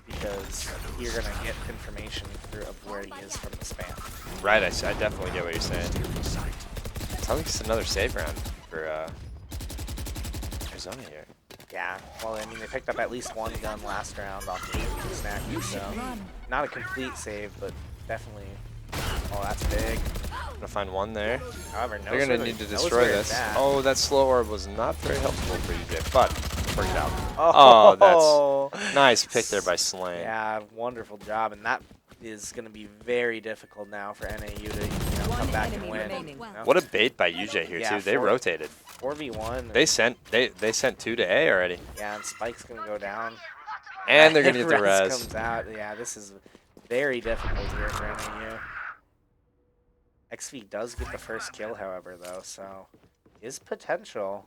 because you're gonna get information of where he is from the spam. Right, I definitely get what you're saying. Sounds like it's another save round for Arizona here. Yeah, well, I mean, they picked up at least one gun last round off the Snacky, so not a complete save, but definitely. Oh, that's big. Gonna find one there. However, They're gonna need to destroy this. Oh, that slow orb was not very helpful for UJ, but worked out. Oh, that's nice pick there by Slane. Yeah, wonderful job, and that is going to be very difficult now for NAU to come back and enemy win. remaining. What a bait by UJ here Yeah, too. They rotated. 4v1. They sent 2 to A already, Yeah, and Spike's going to go down. and they're gonna get the Res res. comes out. Yeah, this is very difficult here for NAU. XV does get the first kill, however, though, so his potential.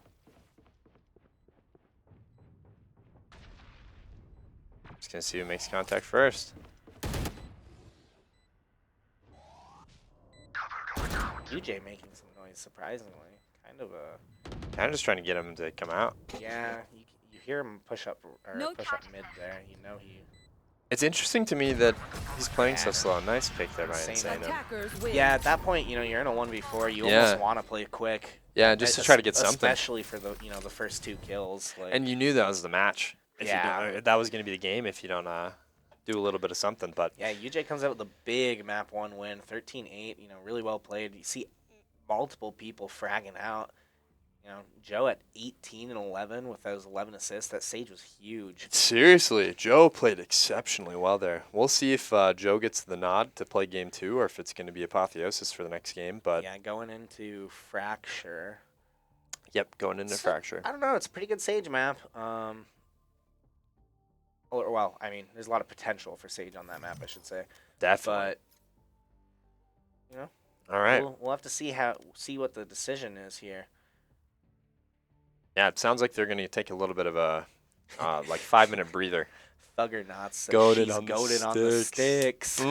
Just gonna see who makes contact first. UJ making some noise, surprisingly. Kind of just trying to get him to come out. Yeah, you hear him push up mid there. You know he. It's interesting to me that he's playing so slow. Nice pick there by Insane. Insane. Yeah, at that point, you're in a 1v4. You almost want to play quick. Yeah, just to try to get something. Especially for the the first 2 kills. Like, and you knew that was the match. If yeah. you don't, that was going to be the game if you don't do a little bit of something. But yeah, UJ comes out with a big map 1 win, 13-8. Really well played. You see multiple people fragging out. Joe at 18 and 11 with those 11 assists. That Sage was huge. Seriously, Joe played exceptionally well there. We'll see if Joe gets the nod to play game 2 or if it's going to be Apotheosis for the next game. But yeah, going into Fracture. Yep, going into Fracture. I don't know. It's a pretty good Sage map. Well, I mean, there's a lot of potential for Sage on that map, I should say. Definitely. But, all right. We'll have to see what the decision is here. Yeah, it sounds like they're going to take a little bit of a 5-minute breather. Thugger Knots. Goated on the sticks.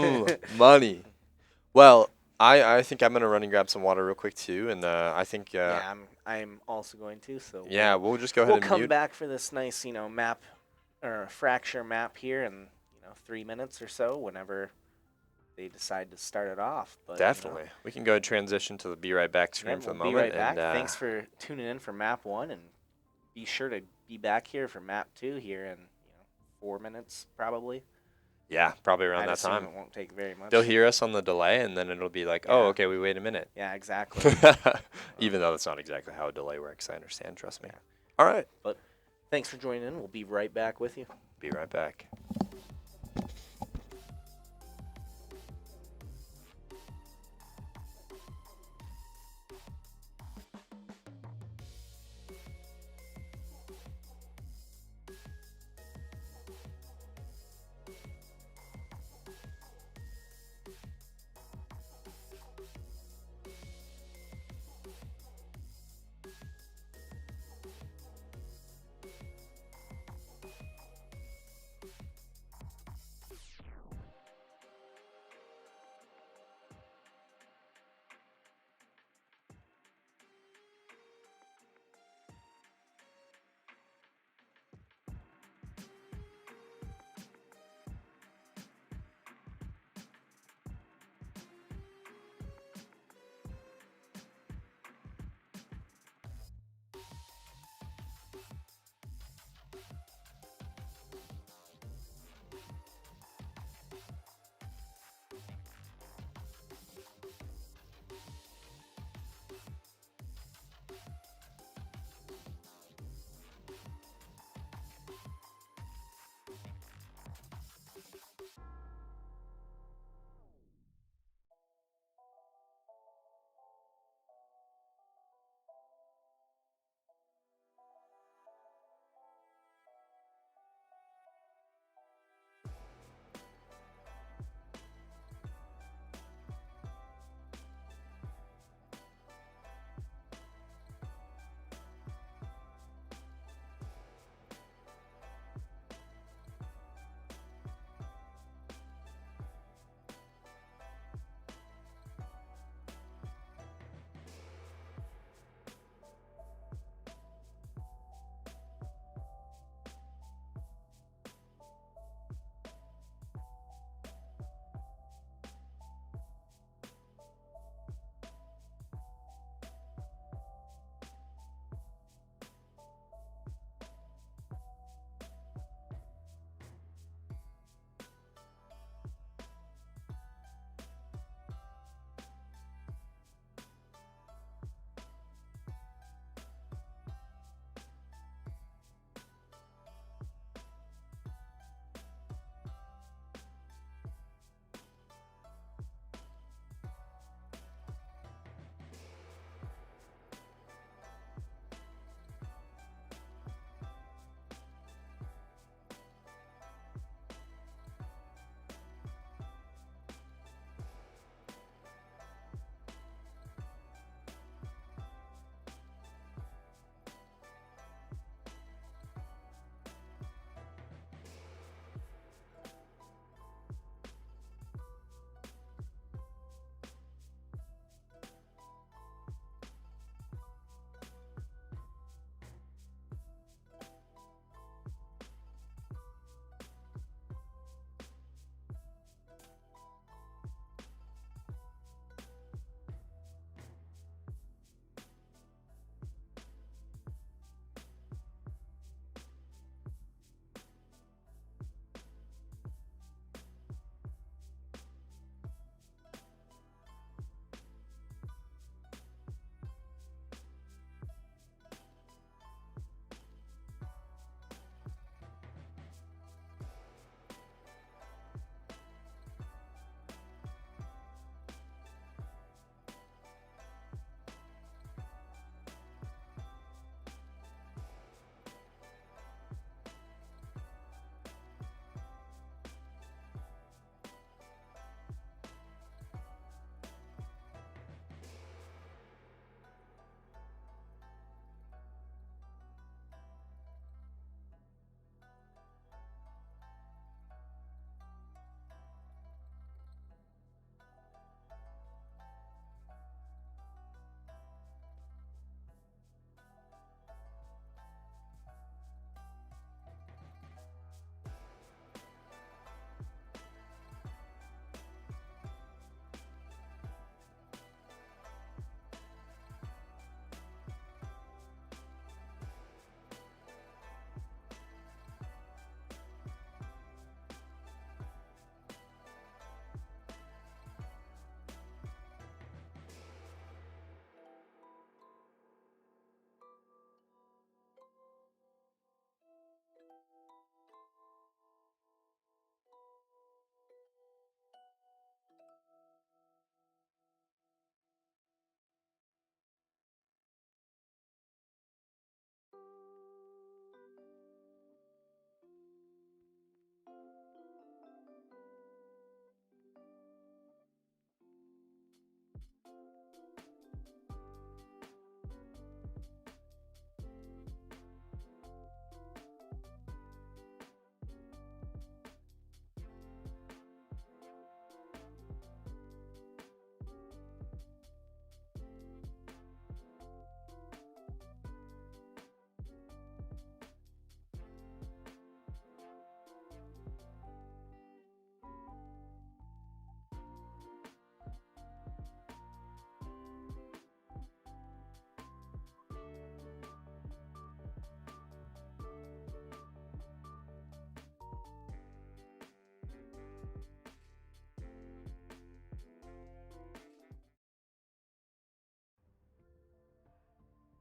Money. Well, I think I'm going to run and grab some water real quick too, and I think yeah, I'm also going to. So yeah, we'll just go ahead and come back for this nice map or Fracture map here in 3 minutes or so whenever they decide to start it off. But definitely, we can go ahead and transition to the Be Right Back screen for the moment. Be right back. Thanks for tuning in for map 1, and be sure to be back here for map 2 here in 4 minutes probably. Yeah, probably around that time. It won't take very much. They'll hear us on the delay, and then it'll be like, oh, okay, we wait a minute. Yeah, exactly. Even though that's not exactly how a delay works, I understand. Trust me. All right. But thanks for joining in. We'll be right back with you. Be right back.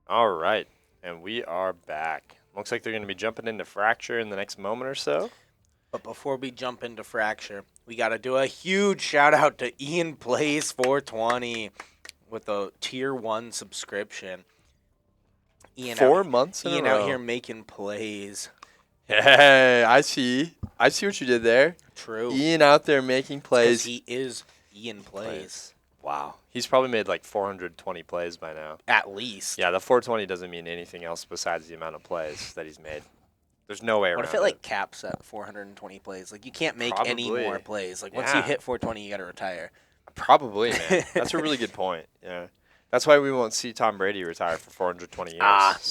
All right, and we are back. Looks like they're going to be jumping into Fracture in the next moment or so. But before we jump into Fracture, we got to do a huge shout out to Ian Plays 420 with a tier 1 subscription. Ian 4 months in Ian a row. out here making plays. Hey, I see what you did there. True. Ian out there making plays. Because he is Ian Plays. Wow. He's probably made like 420 plays by now. At least. Yeah, the 420 doesn't mean anything else besides the amount of plays that he's made. There's no way around it. What if it like caps at 420 plays? Like you can't make any Probably. more plays. Like once you hit 420, you got to retire. Probably, man. That's a really good point. Yeah. That's why we won't see Tom Brady retire for 420 years.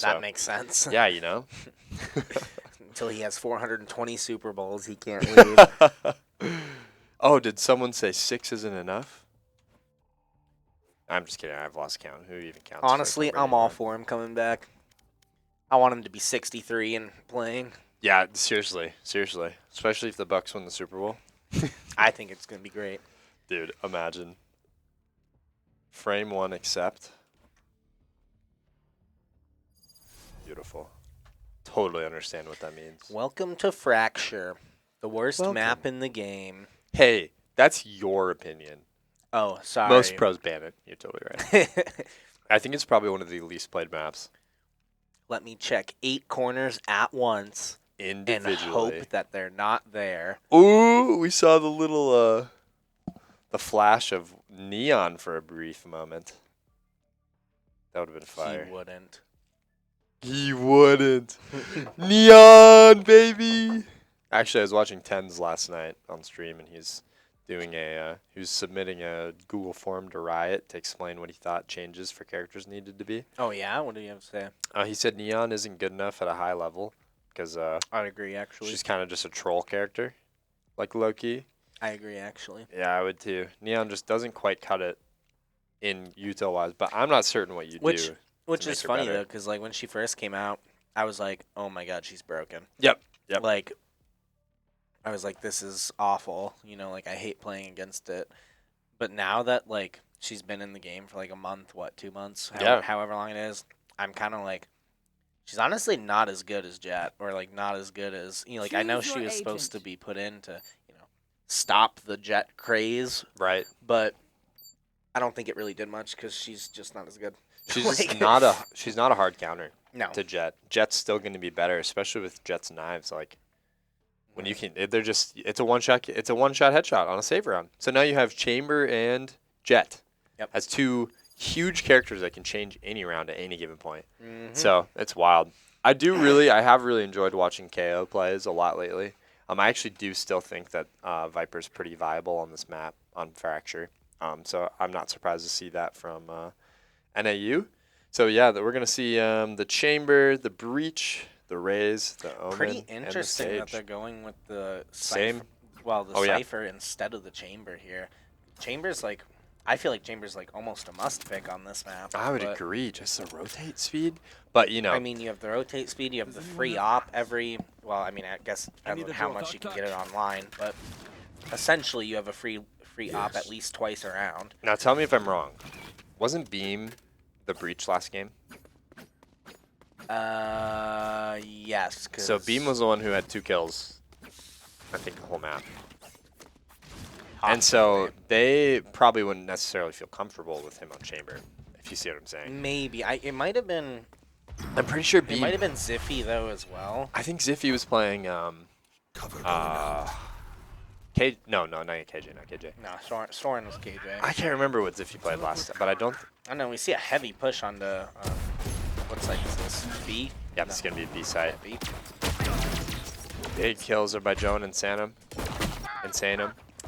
That makes sense. Yeah, you know. Until he has 420 Super Bowls, he can't leave. Oh, did someone say 6 isn't enough? I'm just kidding. I've lost count. Who even counts? Honestly, I'm all for him coming back. I want him to be 63 and playing. Yeah, seriously. Especially if the Bucks win the Super Bowl. I think it's going to be great. Dude, imagine. Frame 1 accept. Beautiful. Totally understand what that means. Welcome to Fracture, the worst map in the game. Hey, that's your opinion. Oh, sorry. Most pros ban it. You're totally right. I think it's probably one of the least played maps. Let me check 8 corners at once Individually. and hope that they're not there. Ooh, we saw the little, the flash of neon for a brief moment. That would have been fire. He wouldn't. He wouldn't. Neon, baby. Actually, I was watching Tens last night on stream, and he's doing he was submitting a Google form to Riot to explain what he thought changes for characters needed to be. Oh, yeah? What do you have to say? He said Neon isn't good enough at a high level because I'd agree, actually. she's kind of just a troll character, like Loki. I agree, actually. Yeah, I would too. Neon just doesn't quite cut it in util-wise, but I'm not certain what you do. Which make is her funny, better. though, because like, when she first came out, I was like, oh, my God, she's broken. Yep. Like, I was like, this is awful. You know, like, I hate playing against it. But now that, like, she's been in the game for, like, a month, 2 months? However long it is, I'm kind of like, she's honestly not as good as Jet, or, like, not as good as, you know, like, I know she was supposed to be put in to, you know, stop the Jet craze. Right. But I don't think it really did much because she's just not as good. She's Like- just not a hard counter No. to Jet. Jet's still going to be better, especially with Jet's knives. Like when you can, it's a one shot headshot on a save round. So now you have Chamber and Jet as 2 huge characters that can change any round at any given point. So it's wild. I have really enjoyed watching KO plays a lot lately. I actually do still think that Viper's pretty viable on this map on Fracture. So I'm not surprised to see that from NAU. So yeah, we're gonna see the Chamber, the Breach, the Raze, the Omen, Pretty and the interesting that Sage. they're going with the Same. Cypher. Well, the Oh, yeah. Cypher instead of the Chamber here. Chamber's like, I feel like Chamber's like almost a must pick on this map. I would but, agree, just the rotate speed. But you know, I mean, you have the rotate speed, you have the free op every. Well, I mean, I guess depends on how much you can get it online, but essentially you have a free op at least twice around. now tell me if I'm wrong. Wasn't Beam the Breach last game? Yes. So Beam was the one who had 2 kills, I think, the whole map. And so they probably wouldn't necessarily feel comfortable with him on Chamber, if you see what I'm saying. Maybe. It might have been. I'm pretty sure It Beam. might have been Ziffy though as well. I think Ziffy was playing. Cover going out. No, not KJ, not KJ. No, Soren was KJ. I can't remember what Ziffy played last time, but I don't. I know we see a heavy push on the. What site is this? B? Yeah, this is gonna be a B site. B. Big kills are by Joan and Sanum.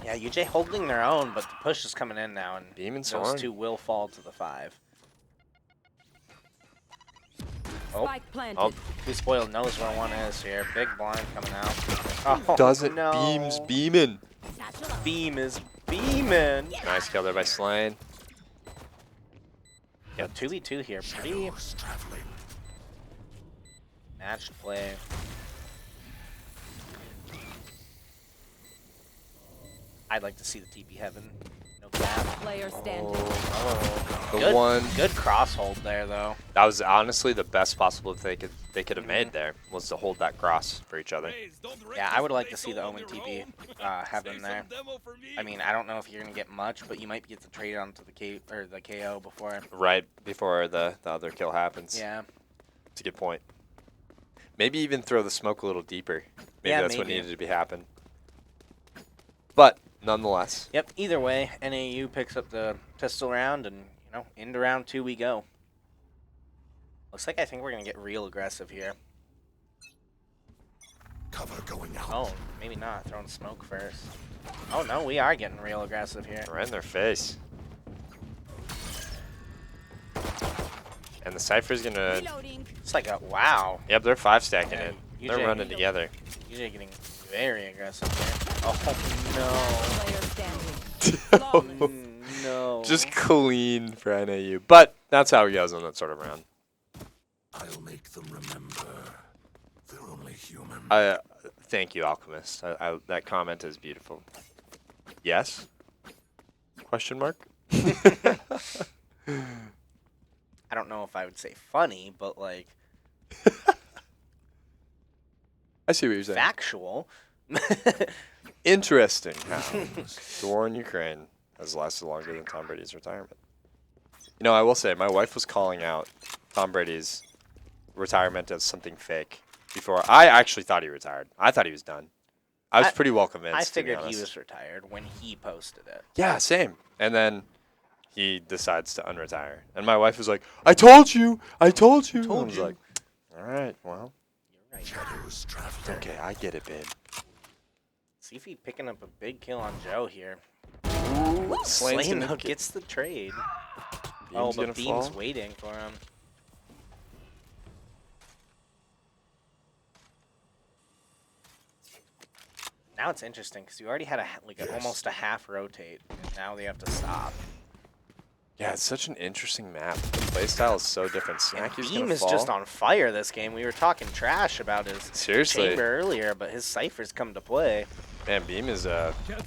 Yeah, UJ holding their own, but the push is coming in now, and Beam and those Soren. 2 will fall to the 5. Spike planted. Oh. Who spoiled knows where 1 is here. Big blind coming out. Oh, Doesn't no. Beam's beaming. Beam is beaming. Nice kill there by Slane. Yeah, 2v2 here. Pretty Shadows traveling. matched play. I'd like to see the TP heaven. No cap. player standing. The Good, one good cross hold there though. that was honestly the best possible they could have made there was to hold that cross for each other. Yeah, I would like to see the Omen TP have them there. I mean, I don't know if you're gonna get much, but you might get to trade onto the KO before. Right before the other kill happens. Yeah. It's a good point. Maybe even throw the smoke a little deeper. Maybe that's what needed to be happen. But nonetheless. Yep. Either way, NAU picks up the pistol round, and into round 2 we go. Looks like I think we're gonna get real aggressive here. Cover going out. Oh, maybe not. Throwing smoke first. Oh no, we are getting real aggressive here. Right in their face. And the Cypher's gonna. Reloading. It's like a wow. Yep, they're 5 stacking Yeah, it. UJ They're running together. You're getting very aggressive here. Oh Player standing. no. No. Just clean for NAU. But that's how he goes on that sort of round. I'll make them remember. They're only human. Thank you, Alchemist. That comment is beautiful. Yes? Question mark? I don't know if I would say funny, but like I see what you're saying. factual. Interesting how the war in Ukraine has lasted longer than Tom Brady's retirement. You know, I will say, my wife was calling out Tom Brady's retirement as something fake before. I actually thought he retired. I thought he was done. I was pretty well convinced. I figured to be he honest. was retired when he posted it. Yeah, same. And then he decides to unretire. And my wife was like, I told you. I told you. Told I was you. like, all right, well, You're right. Shadows traveling. okay, I get it, babe. See if he picking up a big kill on Joe here. Slane's Slane gonna gets the trade. Beam's but gonna Beam's fall. waiting for him. Now it's interesting because you already had almost a half rotate. And now they have to stop. Yeah, it's such an interesting map. The playstyle is so different. And Snacky's Beam gonna is fall. just on fire this game. We were talking trash about his Seriously. chamber earlier, but his Cypher's come to play. Man, Beam is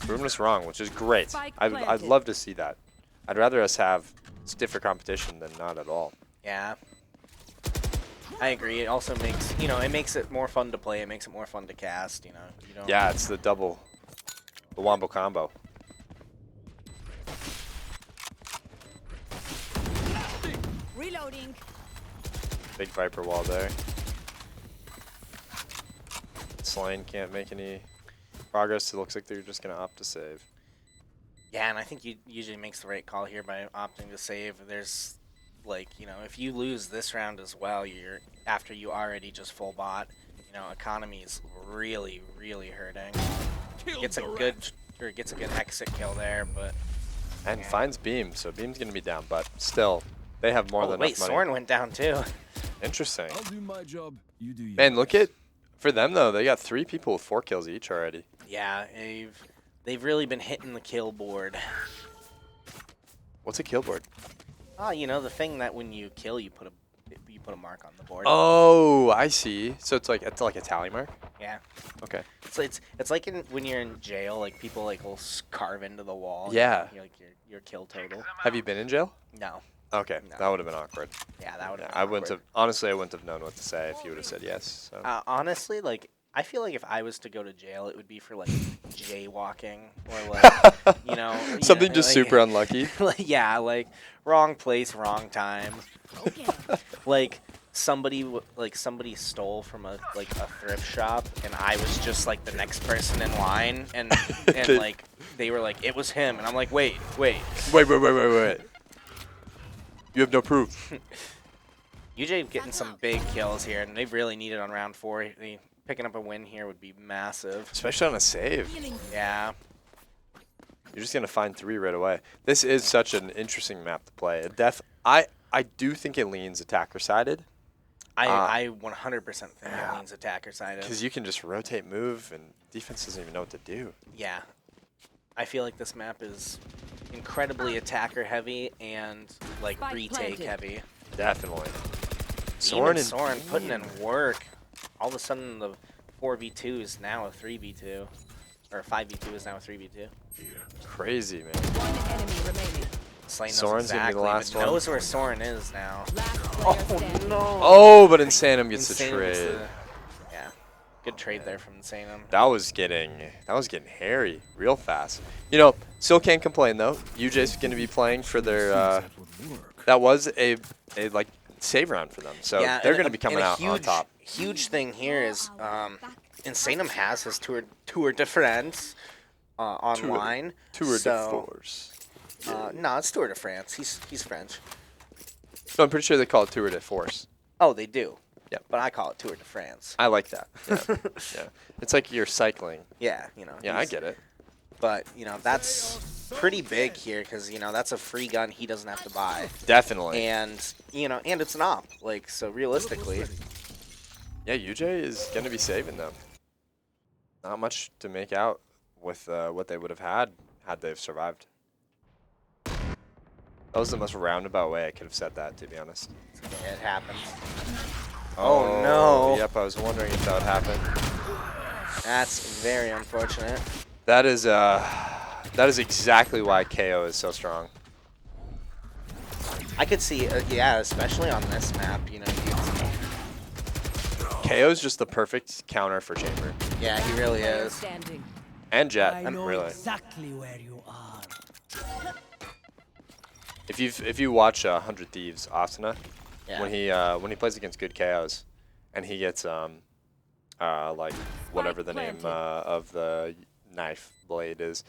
proving us wrong, which is great. Spike I'd planted. love to see that. I'd rather us have stiffer competition than not at all. Yeah. I agree. It also makes, it makes it more fun to play. It makes it more fun to cast, You don't. Yeah, it's the wombo combo. Reloading. Big Viper wall there. Slane can't make any progress. It looks like they're just going to opt to save. Yeah, and I think you usually makes the right call here by opting to save. There's, if you lose this round as well, after you already just full bot, economy is really, really hurting. Gets a good exit kill there, but And finds Beam, so Beam's going to be down, but still, they have more than wait, enough money. Soren went down too. Interesting. I'll do my job. You do yours. Man, look at, for them though, they got 3 people with 4 kills each already. Yeah, they've really been hitting the kill board. What's a kill board? Oh, the thing that when you kill, you put a mark on the board. Oh, I see. So it's like a tally mark? Yeah. Okay. It's like when you're in jail, like people will carve into the wall. Yeah. Your kill total. Have you been in jail? No. Okay, No. that would have been awkward. Yeah, that would. Yeah, I wouldn't have. Honestly, I wouldn't have known what to say if you would have said yes. So. Honestly, I feel like if I was to go to jail, it would be for jaywalking or Something just super unlucky. Wrong place, wrong time. Okay. Somebody stole from a thrift shop, and I was just the next person in line, and they were like, it was him, and I'm like, wait. Wait. You have no proof. UJ getting some big kills here, and they really need it on round 4. Picking up a win here would be massive. Especially on a save. Healing. Yeah. You're just going to find 3 right away. This is such an interesting map to play. I do think it leans attacker-sided. I 100% think it leans attacker-sided. Because you can just rotate, move, and defense doesn't even know what to do. Yeah. I feel like this map is incredibly attacker-heavy and, Spike retake-heavy. Definitely. Soren Soren putting in work. All of a sudden, the 4v2 is now a 3v2. or 5v2 is now a 3v2. Crazy, man. One enemy remaining. Slane knows Soren's gonna be the exactly, last but one. knows where Soren is now. Last player standing. no! Oh, but Insanum gets the Insanum gets trade. yeah, good trade there from Insanum. That was getting hairy real fast. You know, still can't complain though. UJ's going to be playing for their. That was a like save round for them, so Yeah, they're and going to be coming out on top. Huge thing here is Insanum has his Tour de France online. Tour de so, Force. no, it's Tour de France. He's French. So I'm pretty sure they call it Tour de Force. Oh, they do. Yeah. But I call it Tour de France. I like that. Yeah. Yeah. It's like you're cycling. Yeah, you know. Yeah, I get it. But, you know, that's pretty big here because, you know, that's a free gun he doesn't have to buy. Definitely. And, you know, and it's an op. Like, so realistically. Yeah, UJ is going to be saving them. Not much to make out with what they would have had they've survived. That was the most roundabout way I could have said that, to be honest. Yeah, it happens. Oh, no. Yep, I was wondering if that would happen. That's very unfortunate. That is exactly why KO is so strong. I could see, yeah, especially on this map, you know. KO is just the perfect counter for Chamber. Yeah, he really Player is. standing. And Jet, I know really. exactly where you are. If you watch 100 Thieves, Asuna, Yeah. when he plays against good KOs, and he gets like whatever the name of the knife blade is,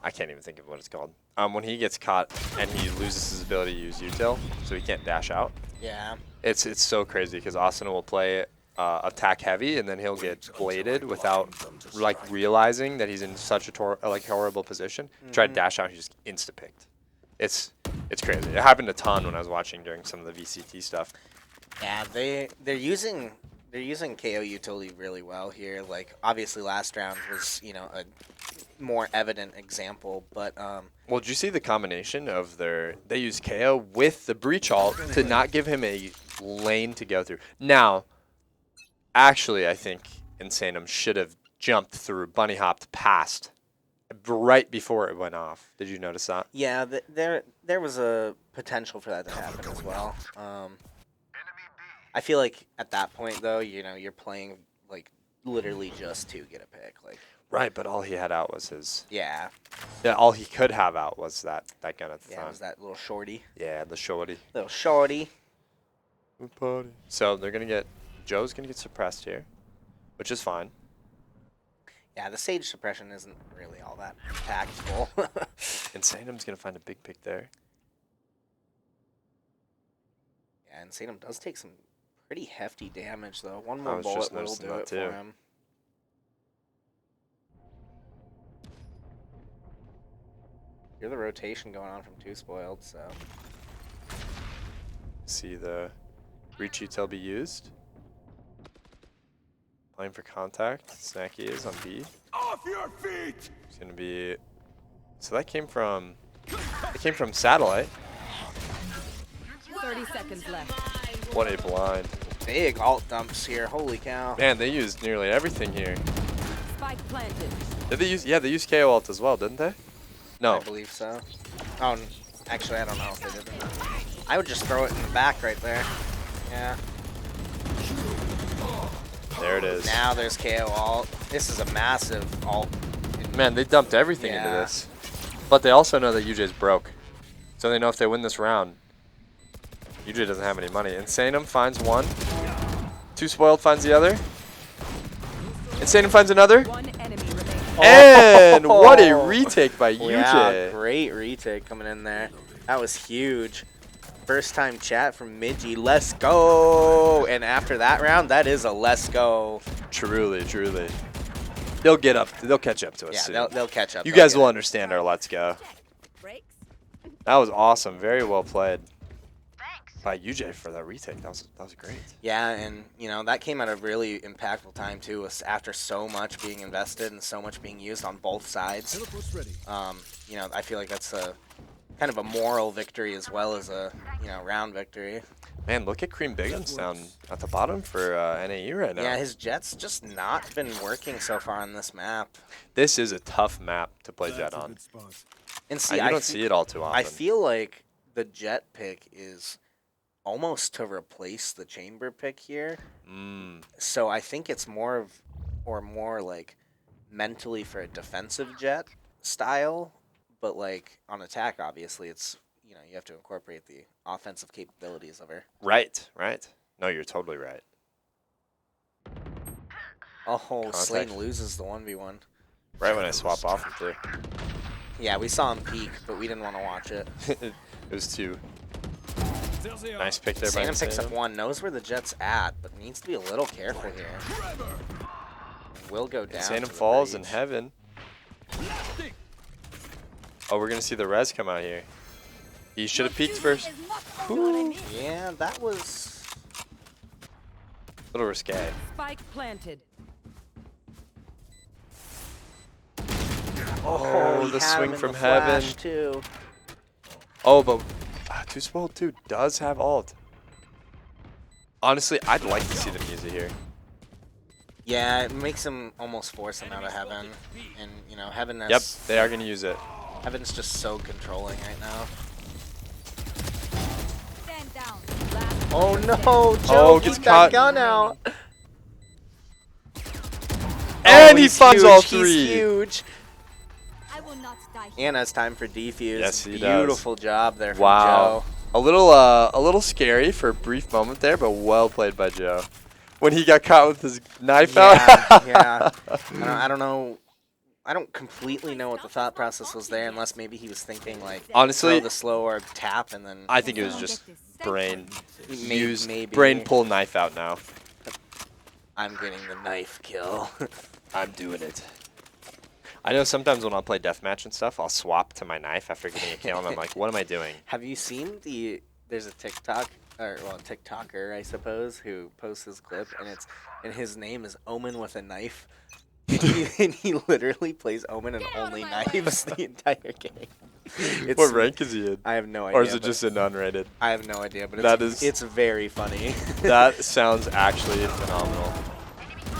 I can't even think of what it's called. When he gets caught and he loses his ability to use util, so he can't dash out. Yeah. It's so crazy because Asuna will play attack heavy and then he'll get bladed without like realizing that he's in such a horrible position. Try to dash out, he just insta picked. It's crazy. It happened a ton when I was watching during some of the VCT stuff. Yeah, they're using KO utility really well here. Like obviously last round was, you know, a more evident example, but well, did you see the combination of they use KO with the breach ult to not give him a lane to go through. Now, actually, I think Insanum should have jumped through, bunny hopped past right before it went off. Did you notice that? yeah, there was a potential for that to happen as well. I feel like at that point though, you know, you're playing like literally just to get a pick, like. Right, but all he had out was his. Yeah. Yeah, all he could have out was that gun at the Yeah, time. it was that little shorty. Yeah, the shorty. Little shorty. So they're gonna get Joe's gonna get suppressed here, which is fine. Yeah, the Sage suppression isn't really all that impactful. Insanum's gonna find a big pick there. Yeah, and Insanum does take some pretty hefty damage though. One I more was bullet just will noticing do that it too. for him. Hear the rotation going on from Two Spoiled, so. See the reach util be used. Playing for contact. Snacky is on B. Off your feet! It's gonna be. So that came from. It came from Satellite. 30 seconds left. What a blind. Big alt dumps here, holy cow. Man, they used nearly everything here. Spike planted. Did they use? Yeah, they used KO ult as well, didn't they? No. I believe so. Oh, actually, I don't know if they did or not. I would just throw it in the back right there. Yeah. There it is. Now there's KO alt. This is a massive alt. Man, they dumped everything into Yeah. this. But they also know that UJ's broke. So they know if they win this round, UJ doesn't have any money. Insanum finds one. Two Spoiled finds the other. Insanum finds another. One enemy remaining. And what a retake by UJ. Yeah, great retake coming in there. That was huge. First time chat from Midgie. Let's go. And after that round, that is a let's go. Truly, truly. They'll get up. They'll catch up to us Yeah, soon. they'll catch up. You They'll guys get will it. understand our let's go. Breaks. That was awesome. Very well played by UJ for that retake. That was great. Yeah, and you know that came at a really impactful time too. Was after so much being invested and so much being used on both sides. Teleport's ready. You know, I feel like that's a kind of a moral victory as well as a round victory. Man, look at Cream Biggins down at the bottom for NAU right now. Yeah, his Jet's just not been working so far on this map. This is a tough map to play Jet on. And see, You don't see it all too often. I feel like the Jet pick is almost to replace the Chamber pick here. So I think it's more like mentally for a defensive Jet style, but like on attack, obviously it's you have to incorporate the offensive capabilities of her. Right. No, you're totally right. Oh, Slane loses the 1v1. Right when I swap off him too. Yeah, we saw him peek, but we didn't want to watch it. It was two. Nice pick there by Santa picks up Sam. one, knows where the Jet's at, but needs to be a little careful here. Will go down. Santa falls in heaven. Oh, we're going to see the res come out here. He should have peeked first. Yeah, that was A little risque. Spike planted. Oh, the swing from heaven. Too. Oh, but Too Spoiled 2 does have ult. Honestly, I'd like to see the music here. Yeah, it makes him almost force him out of heaven. And, heaven has... Yep, they are going to use it. Heaven's just so controlling right now. Stand down. Oh no, Joe, gets keep caught. that gun out. And he he's funds huge, all three. He's huge. I will not die. And has time for defuse. Yes, he does. Beautiful job there from Wow. Joe. A little scary for a brief moment there, but well played by Joe. When he got caught with his knife out. Yeah. I don't know. I don't completely know what the thought process was there, unless maybe he was thinking like, Honestly, throw the slow or tap, and then. I think it was just brain Maybe. brain pull knife out now. I'm getting the knife kill. I'm doing it. I know sometimes when I'll play deathmatch and stuff, I'll swap to my knife after getting a kill, and I'm like, what am I doing? Have you seen there's a TikToker, I suppose, who posts his clip, and his name is Omen with a knife. And he literally plays Omen and only knives the entire game. What rank is he in? I have no idea. Or is it just an unrated? I have no idea, but it's very funny. That sounds actually phenomenal.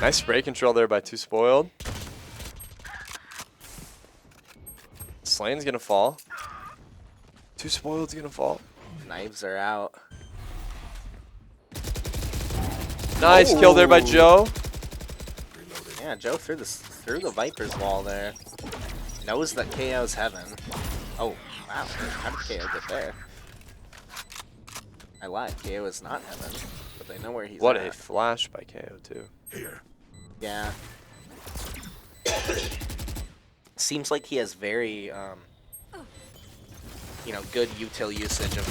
Nice spray control there by Too Spoiled. Slane's gonna fall. Too Spoiled's gonna fall. Knives are out. Nice kill there by Joe. Yeah, Joe threw the Viper's wall there. Knows that KO's heaven. Oh, wow. How did KO get there? I lied. KO is not heaven, but they know where he's What at. a flash by KO too. Here. Yeah. Seems like he has very, good util usage of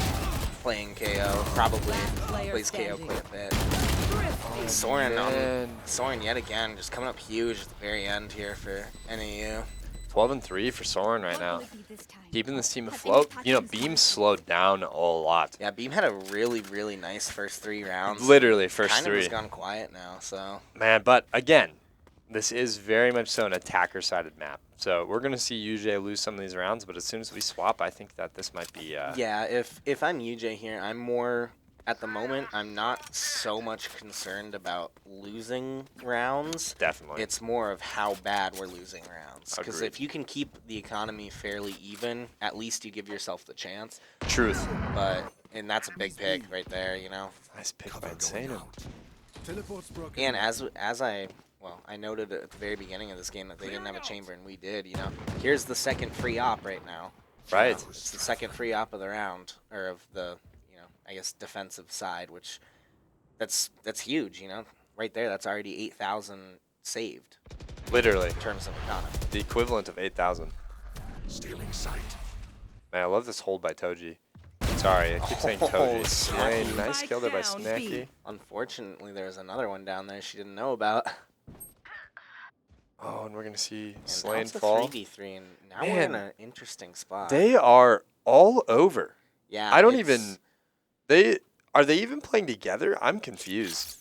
playing KO. Probably plays KO quite a bit. Soren yet again, just coming up huge at the very end here for NAU. 12-3 for Soren right now. Keeping this team afloat. Beam slowed down a lot. Yeah, Beam had a really, really nice first 3 rounds. Literally first kind 3. Kind of has gone quiet now, so. Man, but again, this is very much so an attacker-sided map. So we're going to see UJ lose some of these rounds, but as soon as we swap, I think that this might be... Yeah, if I'm UJ here, I'm more... At the moment, I'm not so much concerned about losing rounds. Definitely. It's more of how bad we're losing rounds. Because Agreed. if you can keep the economy fairly even, at least you give yourself the chance. Truth. And that's a big pick right there, Nice pick by Insane. And I noted at the very beginning of this game that they didn't have a chamber, and we did, Here's the second free op right now. Right. It's the second free op of the round, or of the... I guess defensive side, which that's huge, right there. That's already 8,000 saved. Literally. In terms of economy. The equivalent of 8,000. Stealing sight. Man, I love this hold by Toji. Sorry, I keep saying Toji. Slane, nice kill there by Snacky. Unfortunately, there's another one down there she didn't know about. Oh, and we're gonna see And Slane that's a fall. 3v3, and now we're in an interesting spot. They are all over. Yeah. I don't even. Are they even playing together? I'm confused.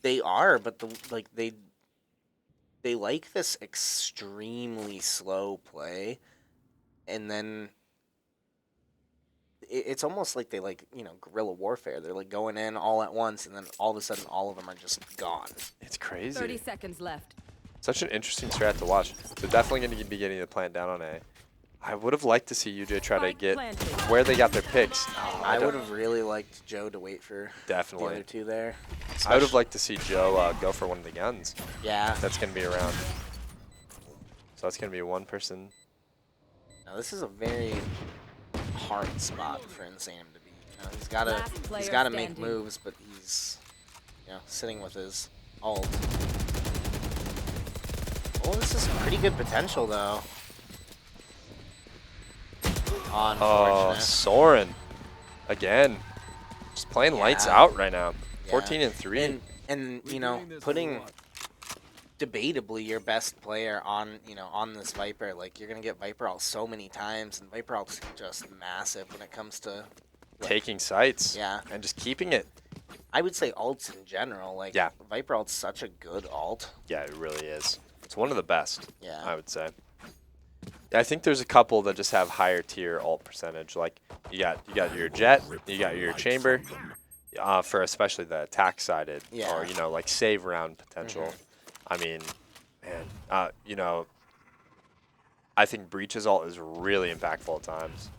They are, but they like this extremely slow play, and then it's almost like they like, you know, guerrilla warfare. They're like going in all at once, and then all of a sudden, all of them are just gone. It's crazy. 30 seconds left. Such an interesting strat to watch. They're definitely going to be getting the plant down on A. I would have liked to see UJ try to get where they got their picks. I would have really liked Joe to wait for the other two there. I would have liked to see Joe go for one of the guns. Yeah. That's going to be around. So that's going to be one person. Now this is a very hard spot for Insanum to be. You know, he's got to make moves, but he's, you know, sitting with his ult. Oh, this is pretty good potential though. Oh, Soren. Again. Just playing lights out right now. 14 and 3. And you know, putting debatably your best player on, you know, on this Viper, like you're gonna get Viper ult so many times, and Viper ult's just massive when it comes to like, taking sites. Yeah. And just keeping it. I would say ults in general, like Viper ult's such a good ult. Yeah, it really is. It's one of the best. Yeah. I would say. I think there's a couple that just have higher tier ult percentage. Like you got your jet, you got your chamber, for especially the attack sided, or you know, like save round potential. I mean, man, you know, I think Breach's ult is really impactful at times.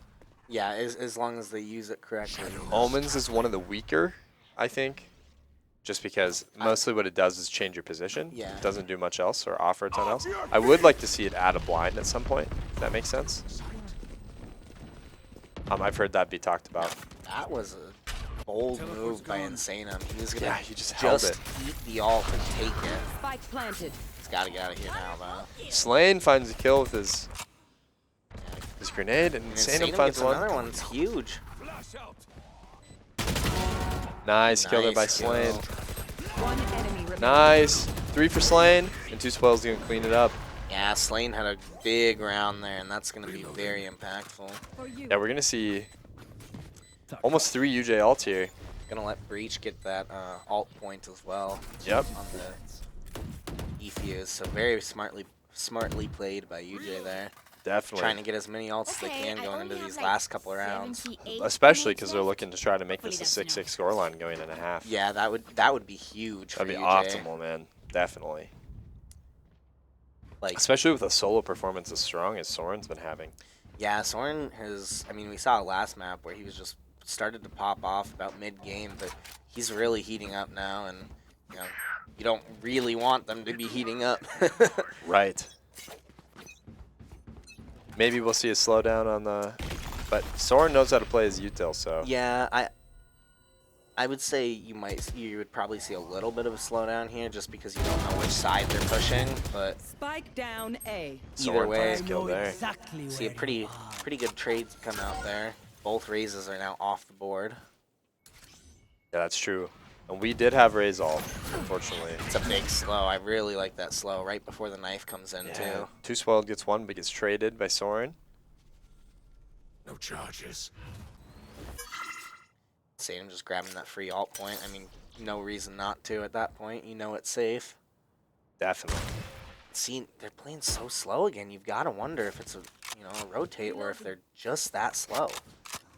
Yeah, as long as they use it correctly. Omen's is one of the weaker, I think. Just because mostly what it does is change your position. Yeah. It doesn't do much else or offer a ton else. I would like to see it add a blind at some point, if that makes sense. I've heard that be talked about. That was a bold move by Insanum. He was gonna he just held it. eat the ult and take it. Spike planted. He's gotta get out of here now though. Slane finds a kill with his grenade, and Insanum finds one. Another one. It's huge. Nice kill there by Slane. One enemy remaining. Nice. 3 for Slane, and 2 Spoil's going to clean it up. Yeah, Slane had a big round there, and that's going to be very impactful. Yeah, we're going to see almost 3 UJ ults here. Going to let Breach get that ult point as well. Yep. On the defuse, so very smartly played by UJ there. Definitely. Trying to get as many ults as they can going into these last couple of rounds. Especially because they're looking to try to make this a 6-6 scoreline going in a half. Yeah, that would be huge. That'd be UJ. optimal, man. Definitely. Like, especially with a solo performance as strong as Soren's been having. Yeah, Soren has. I mean, we saw last map where he was just started to pop off about mid-game, but he's really heating up now, and you know, you don't really want them to be heating up. Right. Maybe we'll see a slowdown on the, but Soren knows how to play his util, so. Yeah, I would say you would probably see a little bit of a slowdown here, just because you don't know which side they're pushing. But spike down A. Either way, skill there. Exactly see a pretty good trade come out there. Both raises are now off the board. Yeah, that's true. And we did have Raze ult, unfortunately. It's a big slow. I really like that slow right before the knife comes in, too. 2 Spoiled gets 1, but gets traded by Soren. No charges. Insanum just grabbing that free ult point. I mean, no reason not to at that point. You know it's safe. Definitely. See, they're playing so slow again. You've got to wonder if it's a rotate or if they're just that slow.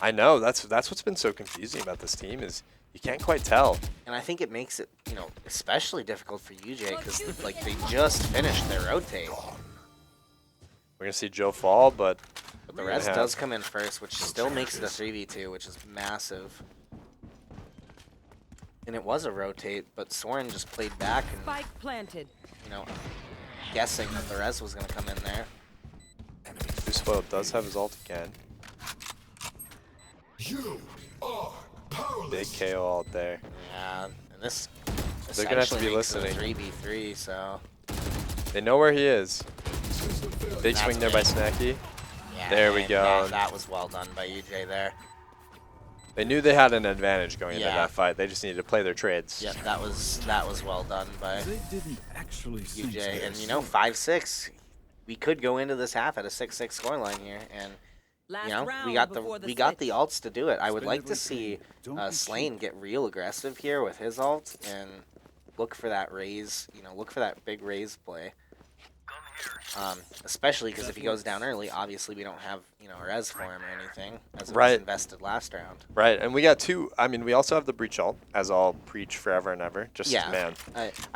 I know. That's what's been so confusing about this team is you can't quite tell. And I think it makes it, especially difficult for UJ because like they just finished their rotate. We're gonna see Joe fall, but the rest does come in first, which still makes it a 3v2, which is massive. And it was a rotate, but Soren just played back and spike planted. Guessing that the res was gonna come in there. 2 Spoiled does have his ult again. You are big KO out there. Yeah, and this they're gonna have to be makes it a listening. 3v3, so They know where he is. Big swing there by Snacky. yeah, There we go. That was well done by UJ there. They knew they had an advantage going into Yeah. that fight. They just needed to play their trades. Yep, that was well done by They didn't actually UJ. And 5-6, we could go into this half at a 6-6 scoreline here, and we got the ults to do it. I would like to see Slane get real aggressive here with his ult and look for that raise. Look for that big raise play. Especially because if he goes down early, obviously we don't have, you know, a res for him or anything, as it was Right. invested last round. Right, and we got 2. I mean, we also have the breach ult, as I'll preach forever and ever. Just Yeah. man.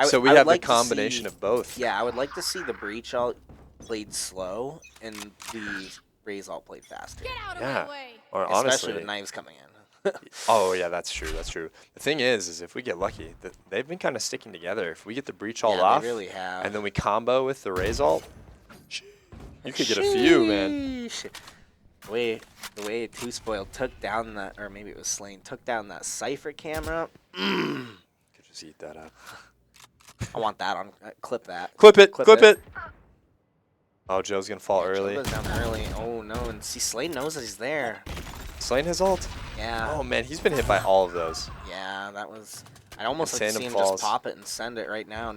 So We have have the combination of both. Yeah, I would like to see the breach ult played slow and the raise ult played faster. Get out of Yeah. my way. Or Especially honestly, with knives coming in. oh yeah, that's true. That's true. The thing is if we get lucky, they've been kind of sticking together. If we get the breach ult Yeah, off, they really have. and then we combo with the raise ult, you could get a few, man. Sheesh. The way 2 Spoiled took down that, or maybe it was Slain, took down that Cypher camera. Could just eat that up. I want that on. Clip that. Clip it. Oh, Joe's gonna fall Yeah, early. Joe goes down early. Oh no, and see, Slain knows that he's there. Slain his ult. Yeah. Oh man, he's been hit by all of those. Yeah, that was. I almost like to Insane see him falls. just pop it and send it right now.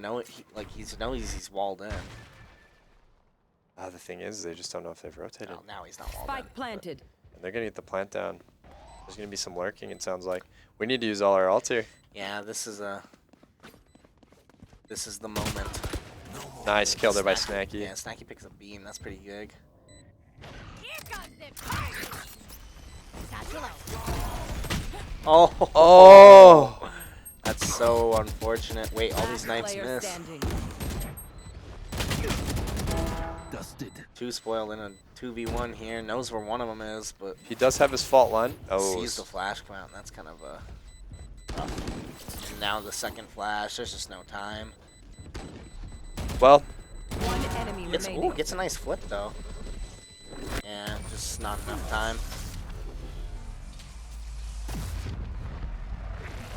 He's walled in. The thing is, they just don't know if they've rotated. Oh, now he's not walled in. Spike planted. And they're gonna get the plant down. There's gonna be some lurking. It sounds like we need to use all our ults here. Yeah, this is the moment. Nice kill there by Snacky. Yeah, Snacky picks a beam. That's pretty big. Here comes the fire. Satchel out. Oh. That's so unfortunate. Wait, all these knives Player miss. standing. Dusted. 2 Spoiled in a 2v1 here. Knows where one of them is, but He does have his fault line. Oh. sees the flash come out, and that's kind of a rough. And now the second flash. There's just no time. Well, One enemy remaining. Gets a nice flip though. Yeah, just not enough time.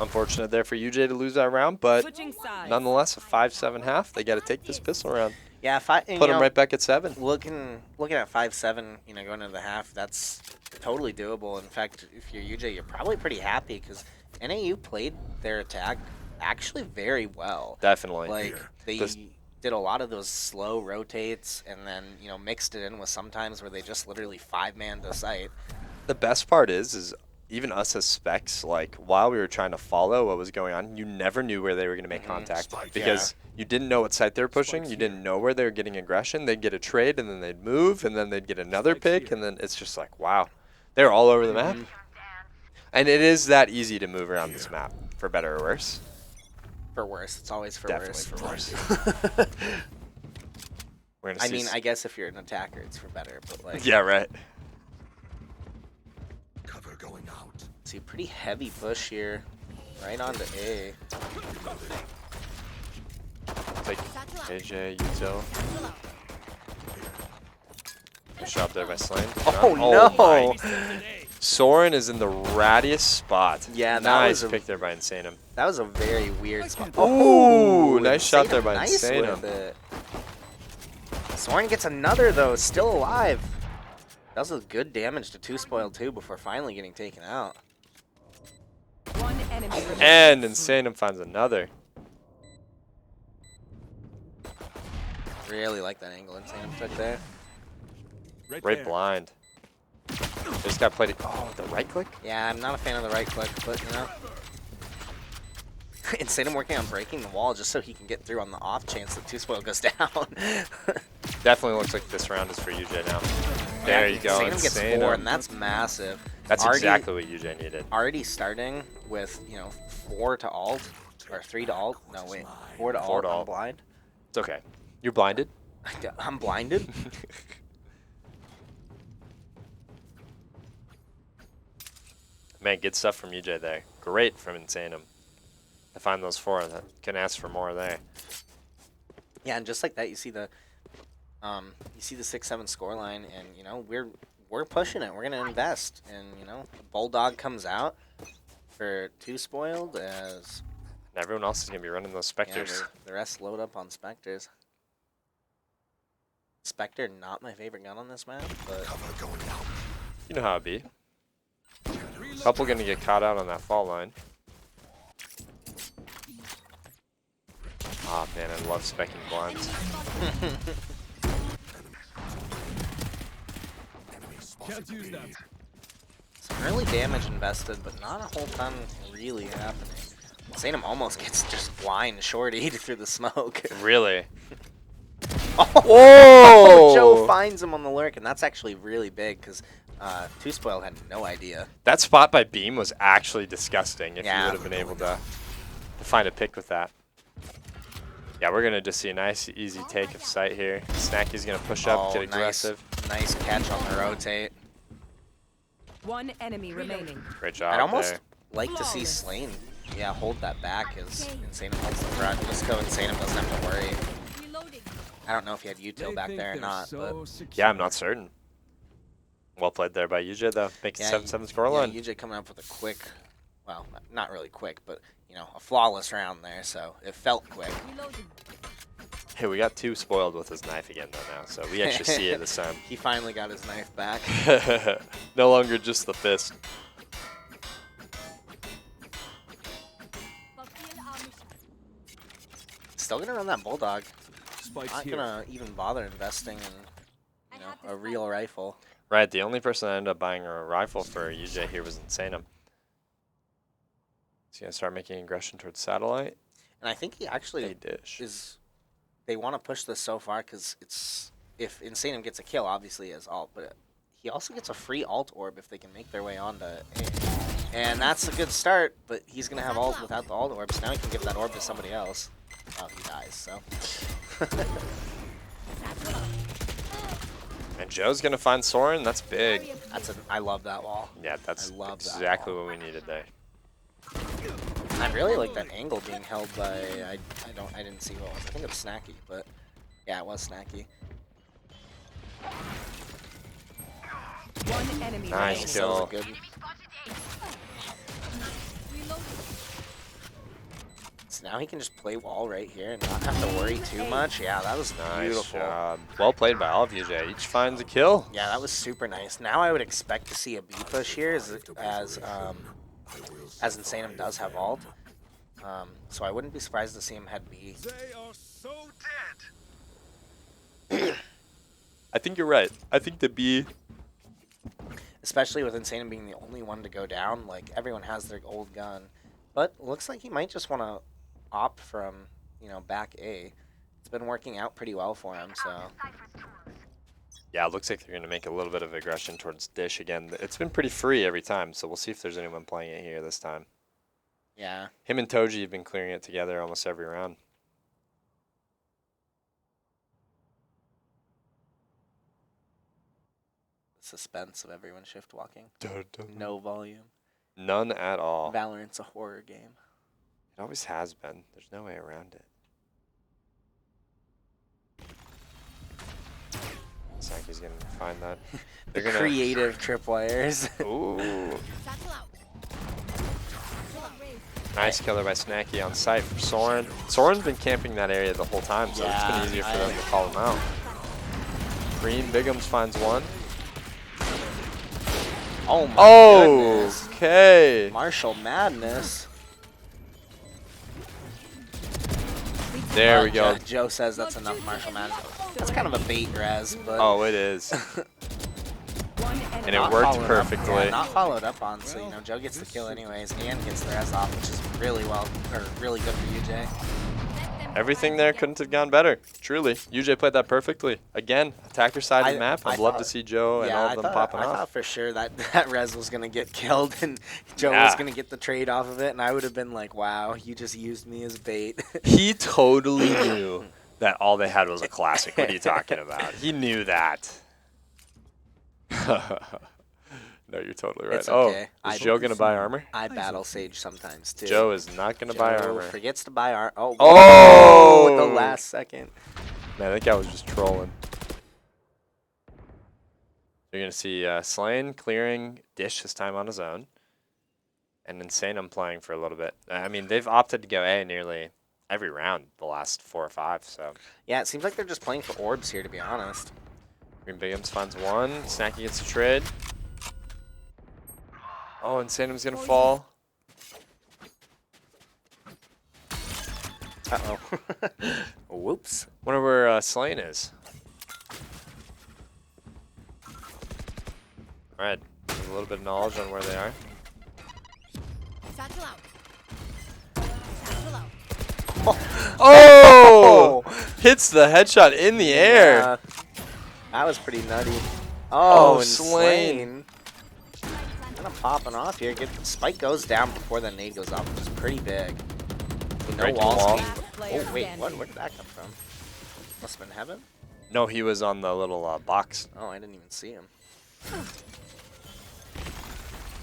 unfortunate there for UJ to lose that round, but Switching sides. nonetheless, a 5-7 half. They got to take this pistol round. Yeah, Put them right back at 7. Looking at 5-7, going into the half, that's totally doable. In fact, if you're UJ, you're probably pretty happy because NAU played their attack actually very well. Definitely. Like they did a lot of those slow rotates, and then mixed it in with sometimes where they just literally 5-man to site. The best part is even us as specs, like while we were trying to follow what was going on, you never knew where they were going to make contact because you didn't know what site they were pushing. You didn't know where they were getting aggression. They'd get a trade, and then they'd move, and then they'd get another pick, and then it's just like, wow, they're all over the map. And it is that easy to move around this map, for better or worse. For worse, it's always for Definitely worse. for worse. We're gonna I see mean, I guess if you're an attacker, it's for better, but like. yeah, right. Cover going out. See, pretty heavy push here, right onto A. Take AJ, Util. Good shot there by Slane. Oh, my. no! Soren is in the rattiest spot. Yeah, that nice was a- pick there by Insanum. That was a very weird spot. Ooh, nice shot there by nice Insanum. with it. Soren gets another though, still alive. That was a good damage to 2 spoiled 2 before finally getting taken out. One enemy remaining. And Insanum finds another. Really like that angle Insanum took there. Right blind. This guy played it. Oh, the right click? Yeah, I'm not a fan of the right click, but Insanum working on breaking the wall just so he can get through on the off chance that 2 spoiled goes down. Definitely looks like this round is for UJ now. There you go. Insanum gets 4, and that's massive. That's Already- exactly what UJ needed. Already starting with 4 to alt or 3 to alt. No wait, 4 to 4 alt. to I'm alt. blind. It's okay. You're blinded? I'm blinded. Man, good stuff from UJ there. Great from Insanum. To find those 4, that can ask for more there. Yeah, and just like that, you see the 6-7 scoreline, and we're pushing it. We're gonna invest, and Bulldog comes out for 2 spoiled as And everyone else is going to be running those Spectres. the rest load up on Spectres. Spectre, not my favorite gun on this map, but Cover going out. You know how it be. Couple going to get caught out on that fall line. Oh man, I love specking blinds. Can't use that. some early damage invested, but not a whole ton really happening. Insanum almost gets just blind shortied through the smoke. Really? Whoa! Joe finds him on the lurk, and that's actually really big because Too Spoiled had no idea. That spot by Beam was actually disgusting if you Yeah. would have been able to find a pick with that. Yeah, we're going to just see a nice, easy take of sight here. Snacky's going to push up, get aggressive. Nice catch on the rotate. One enemy remaining. Great job I'd almost there. like to see Slain, hold that back as Insane holds the front. Just so Insane doesn't have to worry. Reloading. I don't know if he had util back there or not, but Yeah, I'm not certain. Well played there by UJ, though. Making 7-7 scoreline. Yeah, UJ coming up with a quick, well, not really quick, but, a flawless round there, so it felt quick. Reloading. Hey, we got Too Spoiled with his knife again, though, now, so we actually see it this time. He finally got his knife back. No longer just the fist. Fulfill our mission. Still gonna run that Bulldog. Spikes Not here. gonna even bother investing in, a real rifle. Right, the only person that ended up buying a rifle for UJ here was Insanum. He's going to start making aggression towards Satellite. And I think he actually dish. they want to push this so far because if Insanum gets a kill, obviously as alt, but he also gets a free alt orb if they can make their way onto A. And that's a good start, but he's going to have alt without the alt orb, so now he can give that orb to somebody else. Oh, he dies, so. And Joe's going to find Soren. That's big. I love that wall. Yeah, that's I love that exactly wall. what we needed there. And I really like that angle being held by, I didn't see what it was. I think it was Snacky, but yeah, it was Snacky. One enemy Nice remaining. kill. That was a good. So now he can just play wall right here and not have to worry too much. Yeah, that was Nice beautiful. job. Well played by all of you, Jay. Each finds a kill. Yeah, that was super nice. Now I would expect to see a B push here as Insanum does have ult. So I wouldn't be surprised to see him head B. They are so dead. I think you're right. I think the B... Especially with Insanum being the only one to go down. Like, everyone has their old gun. But looks like he might just want to opt from, back A. It's been working out pretty well for him, so... Yeah, it looks like they're going to make a little bit of aggression towards Dish again. It's been pretty free every time, so we'll see if there's anyone playing it here this time. Yeah. Him and Toji have been clearing it together almost every round. Suspense of everyone shift walking. Dun, dun. No volume. None at all. Valorant's a horror game. It always has been. There's no way around it. Saki's going to find that. The They're gonna... creative tripwires. Ooh. Satchel out. Nice killer by Snacky on site from Soren. Soren's been camping that area the whole time, so it's been easier for them to call him out. Green Bigums finds one. Oh my goodness. Okay. Martial madness. There we go. Joe says that's enough martial madness. That's kind of a bait res, but Oh, it is. One enemy. And it not worked followed up- perfectly. yeah, not followed up on, so Joe gets the kill anyways and gets the res off, which is really good for UJ. Everything there couldn't have gone better. Truly. UJ played that perfectly. Again, attacker side of the map. I'd love to see Joe and all of them popping I off. thought for sure that res was gonna get killed and Joe was gonna get the trade off of it, and I would have been like, "Wow, you just used me as bait." He totally knew that all they had was a classic. What are you talking about? He knew that. No, you're totally right. It's okay. Oh, is Joe going to buy armor? I battle Sage sometimes too. Joe is not going to buy Joe armor. forgets to buy armor. Oh, Oh! at the last second. Man, that guy was just trolling. You're going to see Slain clearing Dish this time on his own. And Insanum playing for a little bit. I mean, they've opted to go A nearly every round the last 4 or 5, so. Yeah, it seems like they're just playing for orbs here, to be honest. Green Bigums finds one. Snacky gets a trade. Oh, Insanum's going to fall. Uh-oh. Whoops. Wonder where Slain is. Alright, a little bit of knowledge on where they are. Satchel out. Satchel out. Oh! hits the headshot in the air. Yeah. That was pretty nutty. Oh, and slain. Kind of popping off here. Spike goes down before the nade goes off, which is pretty big. No Breaking walls. wall. Oh, wait, what? Where did that come from? Must have been heaven? No, he was on the little box. Oh, I didn't even see him.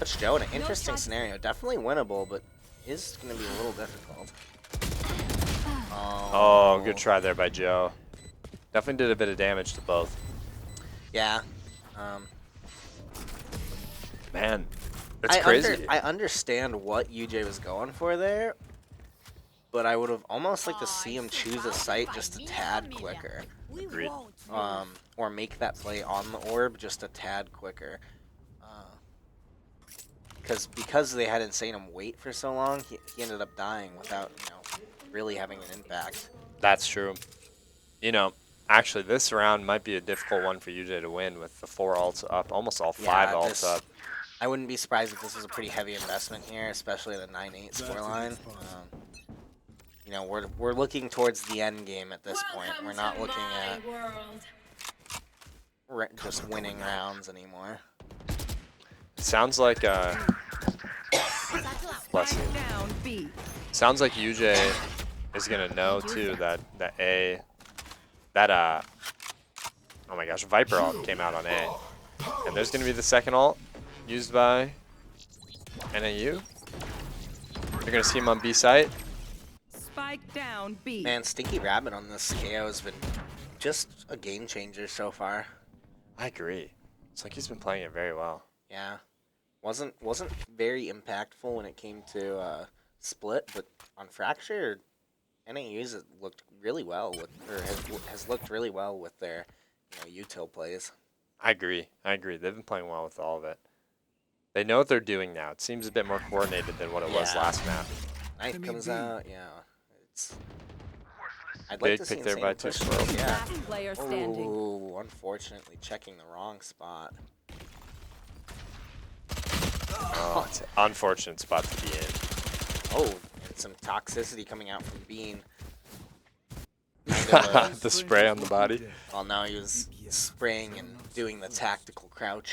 Puts Joe in an interesting scenario. Definitely winnable, but is going to be a little difficult. Oh, good try there by Joe. Definitely did a bit of damage to both. Yeah. Man, it's crazy. I understand what UJ was going for there, but I would have almost liked to see him choose a site just a tad quicker. Agreed. Or make that play on the orb just a tad quicker. Because they had Insanum wait for so long, he ended up dying without, really having an impact. That's true. Actually, this round might be a difficult one for UJ to win with the 4 ults up, almost all 5 ults up. I wouldn't be surprised if this was a pretty heavy investment here, especially the 9-8 scoreline. We're looking towards the end game at this point. We're not looking at just winning rounds anymore. Sounds like bless you. Sounds like UJ is gonna know too that oh my gosh, Viper ult came out on A, and there's gonna be the second ult used by NAU. You're gonna see him on B site. Spike down B. Man, Stinky Rabbit on this KO has been just a game changer so far. I agree. It's like he's been playing it very well. Yeah, wasn't very impactful when it came to Split, but on Fracture, NAU's looked really well has looked really well with their util plays. I agree. They've been playing well with all of it. They know what they're doing now. It seems a bit more coordinated than what it was last map. Knife comes out, yeah. I'd Big like to see pick there by push Two through, yeah. Last player standing. Oh, unfortunately checking the wrong spot. Oh, it's an unfortunate spot to be in. Oh, and some toxicity coming out from Bean. Kind of The spray on the body. well, now he was spraying and doing the tactical crouch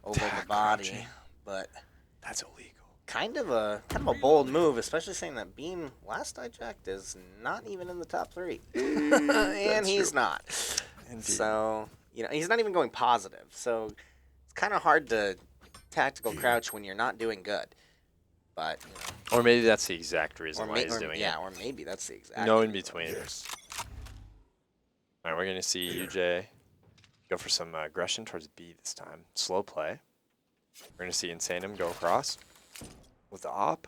over the body, but That's illegal. kind of a bold move, especially saying that Bean, last I checked, is not even in the top 3, and he's not. Indeed. So he's not even going positive. So it's kind of hard to tactical crouch when you're not doing good. But Or maybe that's the exact reason why he's doing it. yeah, or maybe that's the exact. No in between. All right, we're gonna see UJ go for some aggression towards B this time. Slow play. We're gonna see Insanum go across with the op.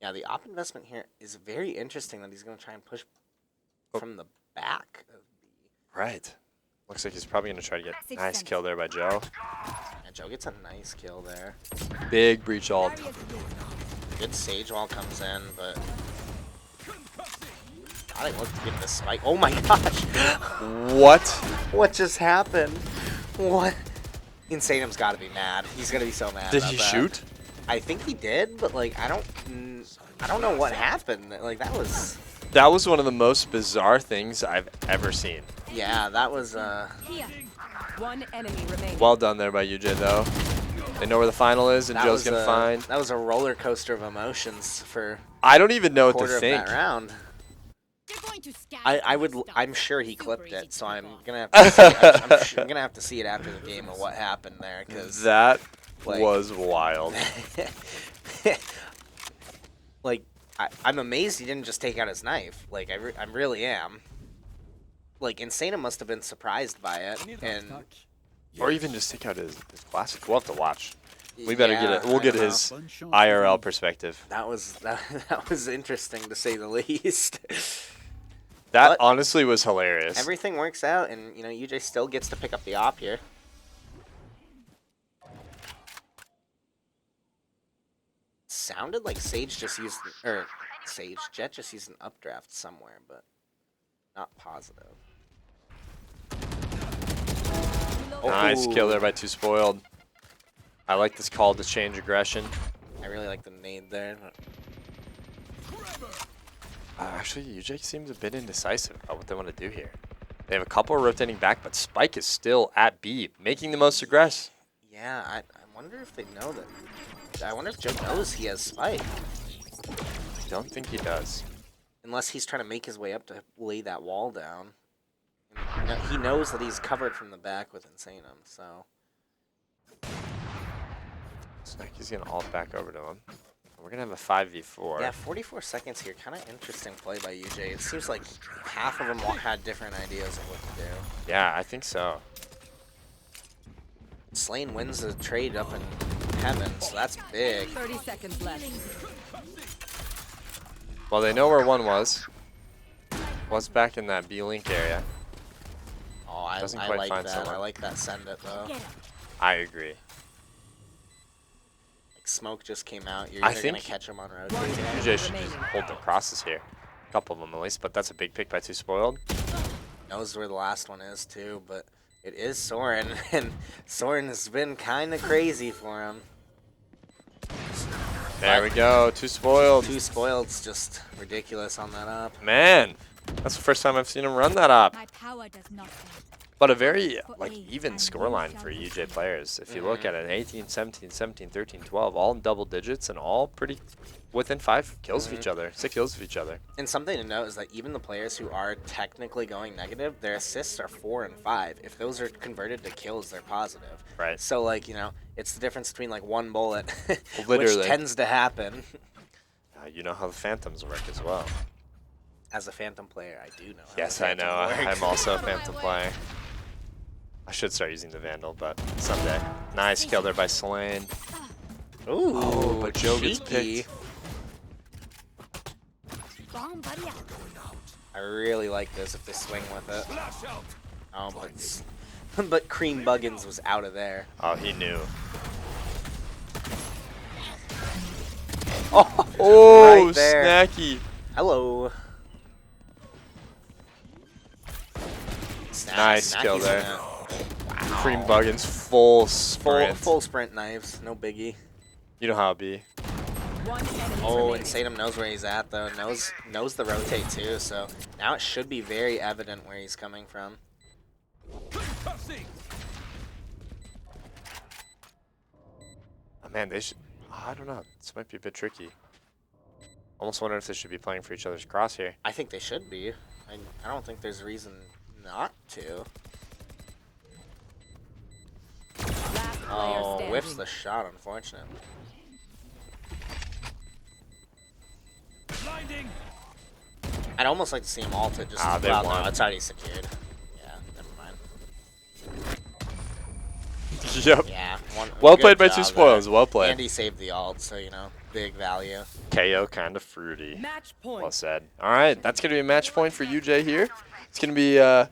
Yeah, the op investment here is very interesting that he's going to try and push from the back of B. Right. Looks like he's probably gonna try to get nice kill there by Joe. And Joe gets a nice kill there. Big breach ult. Good Sage Wall comes in, but I look to get the spike. Oh my gosh! What? What just happened? What? Insanum's got to be mad. He's gonna be so mad. Did about he that. shoot? I think he did, but like I don't know what happened. Like that was one of the most bizarre things I've ever seen. yeah, that was Here. One enemy remaining. Well done there by UJ though. They know where the final is, and that Joe's was gonna find. that was a roller coaster of emotions for I don't even know a what to quarter of think. that round. They're going to scatter I my would. stuff. I'm sure he Super clipped easy it, to so I'm debug. gonna have to see, I'm gonna have to see it after the game of what happened there, because That like- was wild. like I'm amazed he didn't just take out his knife. Like I really am. Like Insana must have been surprised by it, and Or even just take out his classic. We'll have to watch. We better get it. We'll I get don't know. his IRL perspective. That was interesting to say the least. That But- honestly was hilarious. Everything works out, and UJ still gets to pick up the op here. Sounded like Sage just used, or Jet just used an updraft somewhere, but not positive. Nice kill Ooh. there by Too Spoiled. I like this call to change aggression. I really like the nade there. Actually, UJ seems a bit indecisive about what they want to do here. They have a couple rotating back, but Spike is still at B, making the most aggress. Yeah, I wonder if they know that. I wonder if Joe knows he has Spike. I don't think he does. Unless he's trying to make his way up to lay that wall down. And he knows that he's covered from the back with Insanum, so. Snacky's going to ult back over to him. We're going to have a 5v4. Yeah, 44 seconds here. Kind of interesting play by UJ. It seems like half of them had different ideas of what to do. Yeah, I think so. Slane wins the trade up in heaven, so that's big. 30 seconds left. Well, they know where one was. Was back in that B-Link area. Oh, I Doesn't like quite find that. someone. I like that send it, though. I agree. Like, smoke just came out. You're I either going think to catch him on road. UJ should just hold the crosses here. A couple of them at least, but that's a big pick by Too Spoiled. Knows where the last one is, too, but it is Soren, and Soren has been kind of crazy for him. There we go, Too Spoiled. Too Spoiled's just ridiculous on that up. Man, that's the first time I've seen him run that up. My power does not end. But a very even scoreline for UJ players. If you look at it, 18, 17, 17, 13, 12, all in double digits and all pretty within 5 kills of each other, 6 kills of each other. And something to note is that even the players who are technically going negative, their assists are 4 and 5. If those are converted to kills, they're positive. Right. So, like, you know, it's the difference between, like, one bullet, Literally. which tends to happen. You know how the Phantoms work as well. As a Phantom player, I do know how Yes, the I know. Phantom works. I'm also a Phantom player. I should start using the Vandal, but someday. Nice kill there by Slane. Ooh, but Joe gets cheeky. picked. Bomb buddy out. I really like this if they swing with it. Oh, but Cream Buggins was out of there. Oh, he knew. Oh, right there. Snacky. Hello. Nice kill Snacky's there. in it. Cream Buggins, full sprint. Full sprint knives, no biggie. You know how it be. One enemy Oh, remaining. Insanum knows where he's at though. Knows the rotate too. So now it should be very evident where he's coming from. Oh, man, they should. Oh, I don't know. This might be a bit tricky. Almost wonder if they should be playing for each other's cross here. I think they should be. I don't think there's a reason not to. Last player Oh, standing. whiffs the shot, unfortunately. I'd almost like to see him ult it just Ah, they well, no, won. it's already secured. Yeah, never mind. Yep. Yeah. Well good played by job Too there. Spoils. Well played. And he saved the ult, so, you know, big value. KO kind of fruity. Match Well point. said. All right, that's going to be a match point for UJ here. It's going to be a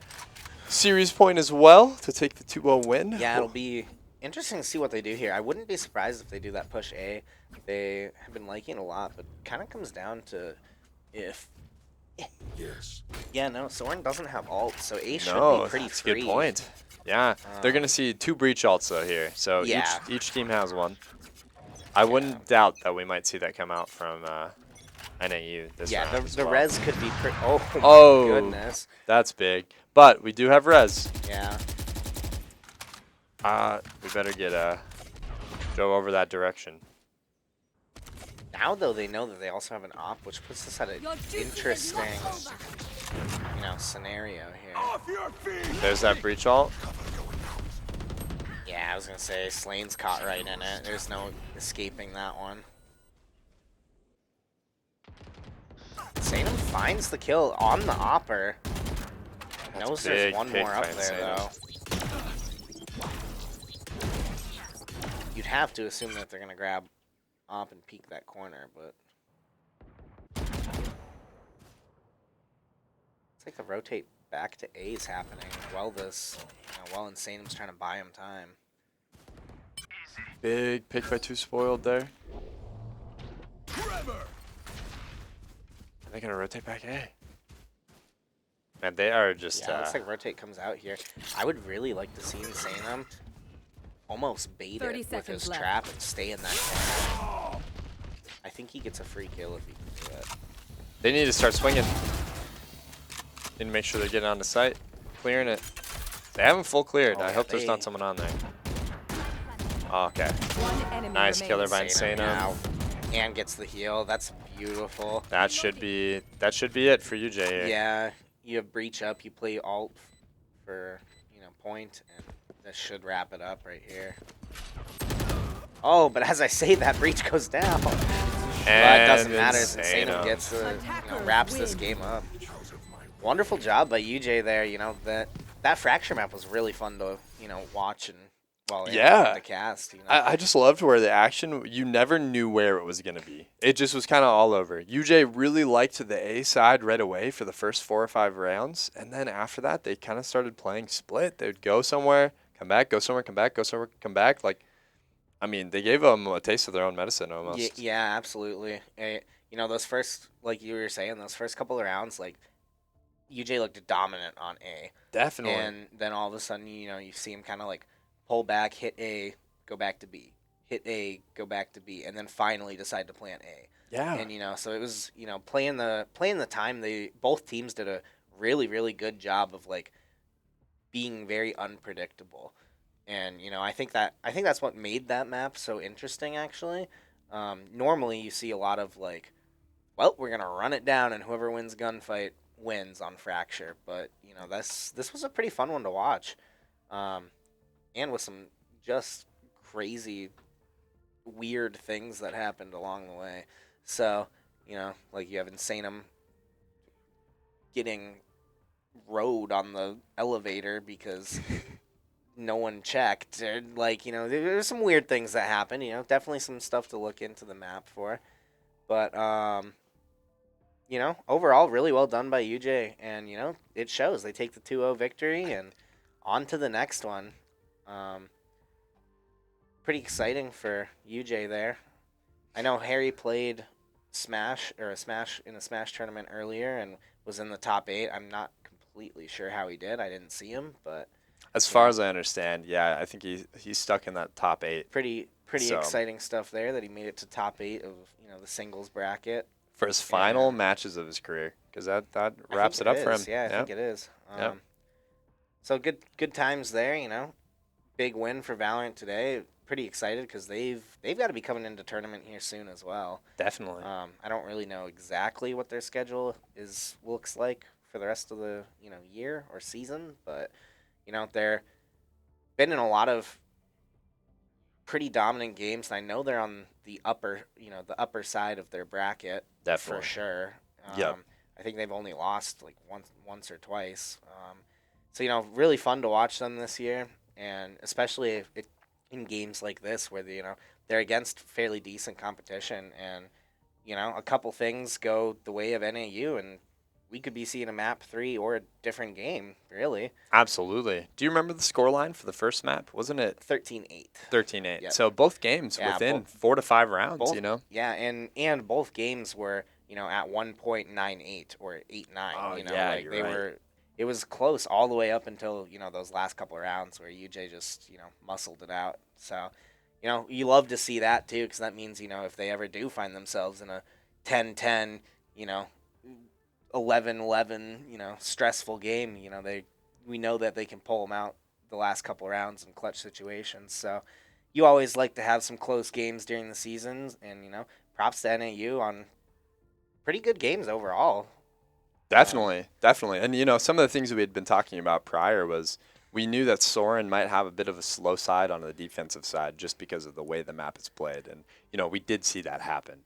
series point as well to take the 2-0 win. Yeah, it'll be interesting to see what they do here. I wouldn't be surprised if they do that push A. They have been liking it a lot, but kind of comes down to if... Yes. Yeah, no, Soren doesn't have ult, so A should No, be pretty that's a free. good point. Yeah, they're going to see 2 breach ults though here. So Yeah. each team has one. I wouldn't doubt that we might see that come out from NAU this Yeah, round as the well. res could be pretty... Oh, my Oh. goodness. That's big. But we do have res. Yeah. We better get Joe over that direction. Now, though, they know that they also have an op, which puts us at an Your duty is interesting, not over. you know, scenario here. There's that breach ult. Yeah, I was going to say, Slane's caught right in it. There's no escaping that one. Sanum finds the kill on the opper. That's Knows big there's one pick more up by there, though. You'd have to assume that they're going to grab op and peek that corner, but... It's like the rotate back to A is happening while this, while Insanum's trying to buy him time. Big pick by Too Spoiled there. Are they gonna rotate back A? Man, they are just. Yeah, looks like rotate comes out here. I would really like to see Insanum almost bait 30 it with seconds his left. trap and stay in that corner. I think he gets a free kill if he can do it. They need to start swinging. Need to make sure they're getting on the site, clearing it. They haven't full cleared. I hope there's not someone on there. Oh, okay. One enemy Nice killer by remains. Insano. And gets the heal. That's beautiful. That should be it for you, Jay. Yeah, you have breach up. You play alt for point, and this should wrap it up right here. Oh, but as I say that, breach goes down. But it doesn't matter. Insano gets wraps this game up. Wonderful job by UJ there. That fracture map was really fun to watch and the cast. I just loved where the action, you never knew where it was going to be. It just was kind of all over. UJ really liked the A side right away for the first 4 or 5 rounds, and then after that they kind of started playing split. They would go somewhere, come back, go somewhere, come back, go somewhere, come back. Like, I mean, they gave them a taste of their own medicine almost. Yeah, absolutely. Those first, like you were saying, those first couple of rounds, like UJ looked dominant on A. Definitely. And then all of a sudden, you see him kind of like pull back, hit A, go back to B, hit A, go back to B, and then finally decide to plant A. Yeah. And so it was playing the time. Both teams did a really, really good job of like being very unpredictable. And I think that's what made that map so interesting. Actually, normally you see a lot of like, well, we're gonna run it down, and whoever wins gunfight wins on Fracture. But this was a pretty fun one to watch, and with some just crazy, weird things that happened along the way. So like you have Insanum getting rode on the elevator because no one checked. Or, like, there's some weird things that happen. Definitely some stuff to look into the map for. But, overall, really well done by UJ. And, it shows. They take the 2-0 victory and on to the next one. Pretty exciting for UJ there. I know Harry played Smash in a Smash tournament earlier and was in the top 8. I'm not completely sure how he did. I didn't see him, but as far as I understand, yeah, I think he's stuck in that top 8. Pretty exciting stuff there that he made it to top 8 of the singles bracket for his final matches of his career, because that wraps it up for him. Yeah, I think it is. So good times there. Big win for Valorant today. Pretty excited because they've got to be coming into tournament here soon as well. Definitely. I don't really know exactly what their schedule looks like for the rest of the year or season, but they're been in a lot of pretty dominant games, and I know they're on the upper side of their bracket. Definitely. For sure. Yep. I think they've only lost like once or twice. So really fun to watch them this year, and especially in games like this where they're against fairly decent competition, and a couple things go the way of NAU, and we could be seeing a map 3 or a different game, really. Absolutely. Do you remember the scoreline for the first map? Wasn't it 13-8? 13-8. Yep. So both games within 4 to 5 rounds, Yeah, and both games were, at 1.98 or 8-9. Oh, like they were. It was close all the way up until, those last couple of rounds where UJ just, muscled it out. So, you love to see that too, because that means, if they ever do find themselves in a 10-10, 11-11, stressful game, we know that they can pull them out the last couple rounds in clutch situations. So you always like to have some close games during the seasons, and, props to NAU on pretty good games overall. Definitely. And, some of the things that we had been talking about prior was we knew that Soren might have a bit of a slow side on the defensive side just because of the way the map is played. And, we did see that happen.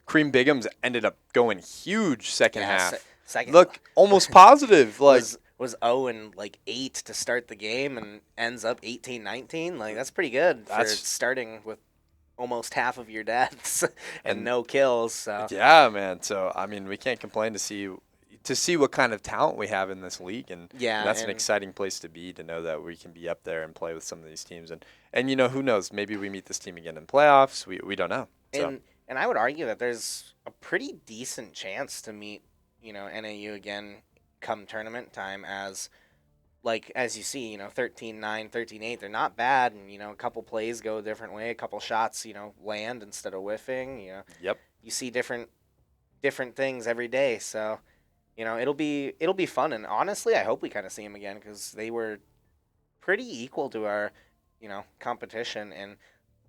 Cream Bigham's ended up going huge second half. Look, almost positive. Like was 0-8 to start the game and ends up 18-19. Like, that's pretty good for starting with almost half of your deaths and no kills. So. Yeah, man. So, I mean, we can't complain to see what kind of talent we have in this league, and that's an exciting place to be, to know that we can be up there and play with some of these teams, and who knows, maybe we meet this team again in playoffs. We don't know. So. And I would argue that there's a pretty decent chance to meet NAU again come tournament time, as you see 13-9, 13-8, they're not bad, and a couple plays go a different way, a couple shots land instead of whiffing. Yep. You see different different things every day. So, it'll be fun. And honestly, I hope we kind of see them again because they were pretty equal to our, competition. And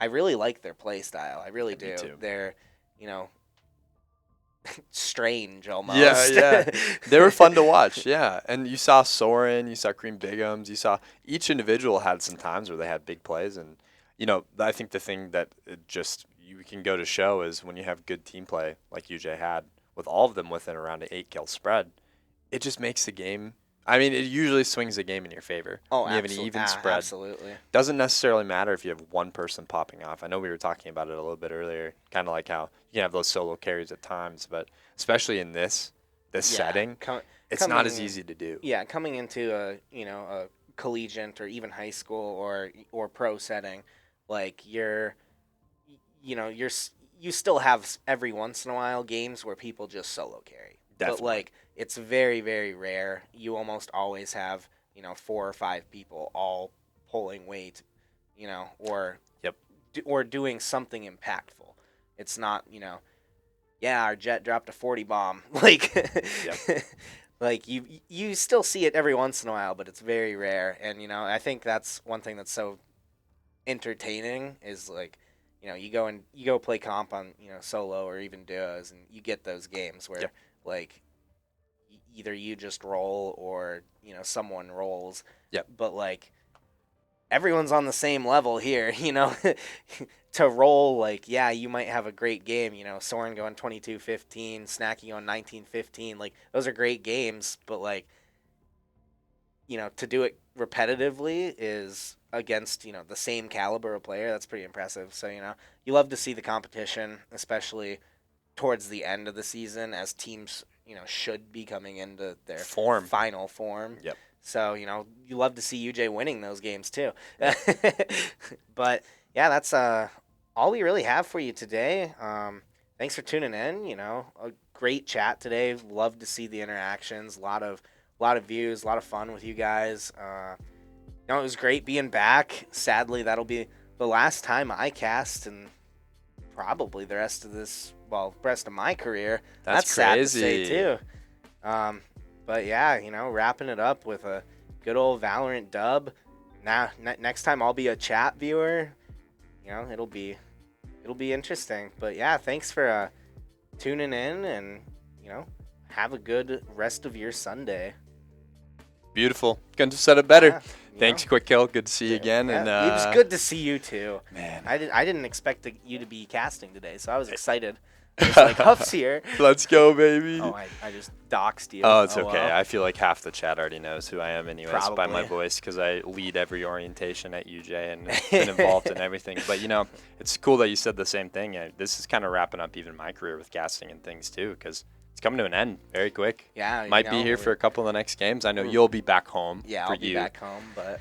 I really like their play style. I really do. Me too. They're, strange almost. Yeah. They were fun to watch, yeah. And you saw Soren, you saw Cream Bigums, you saw each individual had some times where they had big plays. And, I think the thing that you can go to show is when you have good team play like UJ had with all of them within around an 8-kill spread, it just makes the game. I mean, it usually swings the game in your favor. Oh, you have an even spread. Absolutely. Doesn't necessarily matter if you have one person popping off. I know we were talking about it a little bit earlier, kind of like how you can have those solo carries at times, but especially in this setting, it's not as easy to do. Yeah, coming into a collegiate or even high school or pro setting, like you still have every once in a while games where people just solo carry. Definitely. But like it's very, very rare. You almost always have 4 or 5 people all pulling weight, or or doing something impactful. It's not our jet dropped a 40 bomb like like you still see it every once in a while, but it's very rare. And I think that's one thing that's so entertaining is like you go play comp on solo or even duos, and you get those games where like either you just roll or someone rolls. But like everyone's on the same level here, to roll. Like you might have a great game, Soren going 22-15, Snacky going 19-15. Like those are great games, but like to do it repetitively is against the same caliber of player. That's pretty impressive. So you love to see the competition, especially towards the end of the season as teams should be coming into their final form. So you love to see UJ winning those games too. But yeah, that's all we really have for you today. Thanks for tuning in. A great chat today. Love to see the interactions. A lot of views, a lot of fun with you guys. It was great being back. Sadly, that'll be the last time I cast, and probably the rest of my career. That's crazy. Sad to say too. But yeah, wrapping it up with a good old Valorant dub. Now, next time I'll be a chat viewer. It'll be interesting. But yeah, thanks for tuning in, and have a good rest of your Sunday. Beautiful. Couldn't have said it better. Yeah, Thanks, Quick Kill. Good to see you again. Yeah, And it was good to see you too. Man, I didn't expect you to be casting today, so I was excited. Just like Huff's here. Let's go, baby. Oh, I just doxed you. Oh, it's okay. Well. I feel like half the chat already knows who I am anyways by Probably. my voice, because I lead every orientation at UJ and been involved in everything. But, it's cool that you said the same thing. This is kind of wrapping up even my career with casting and things too, because it's coming to an end very quick. Yeah. Might be here for a couple of the next games. I know you'll be back home. Yeah, I'll be back home. But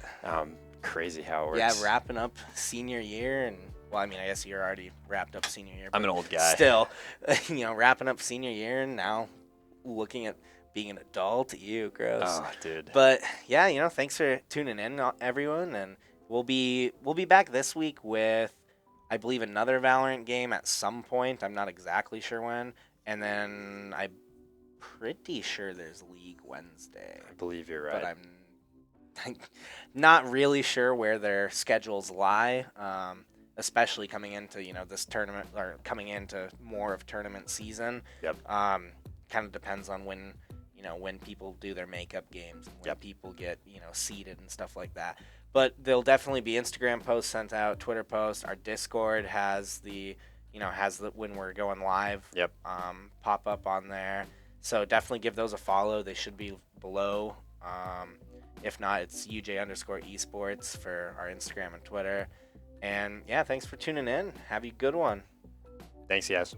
crazy how it works. Yeah, wrapping up senior year. And well, I mean, I guess you're already wrapped up senior year. I'm an old guy. Still, wrapping up senior year and now looking at being an adult. Ew, gross. Oh, dude. But yeah, thanks for tuning in, everyone, and we'll be back this week with, I believe, another Valorant game at some point. I'm not exactly sure when, and then I'm pretty sure there's League Wednesday. I believe you're right. But I'm not really sure where their schedules lie. Especially coming into this tournament, or coming into more of tournament season. Kind of depends on when when people do their makeup games, and when people get seeded and stuff like that. But there'll definitely be Instagram posts sent out, Twitter posts. Our Discord has the when we're going live. Pop up on there. So definitely give those a follow. They should be below. If not, it's UJ_esports for our Instagram and Twitter. And yeah, thanks for tuning in. Have a good one. Thanks, guys.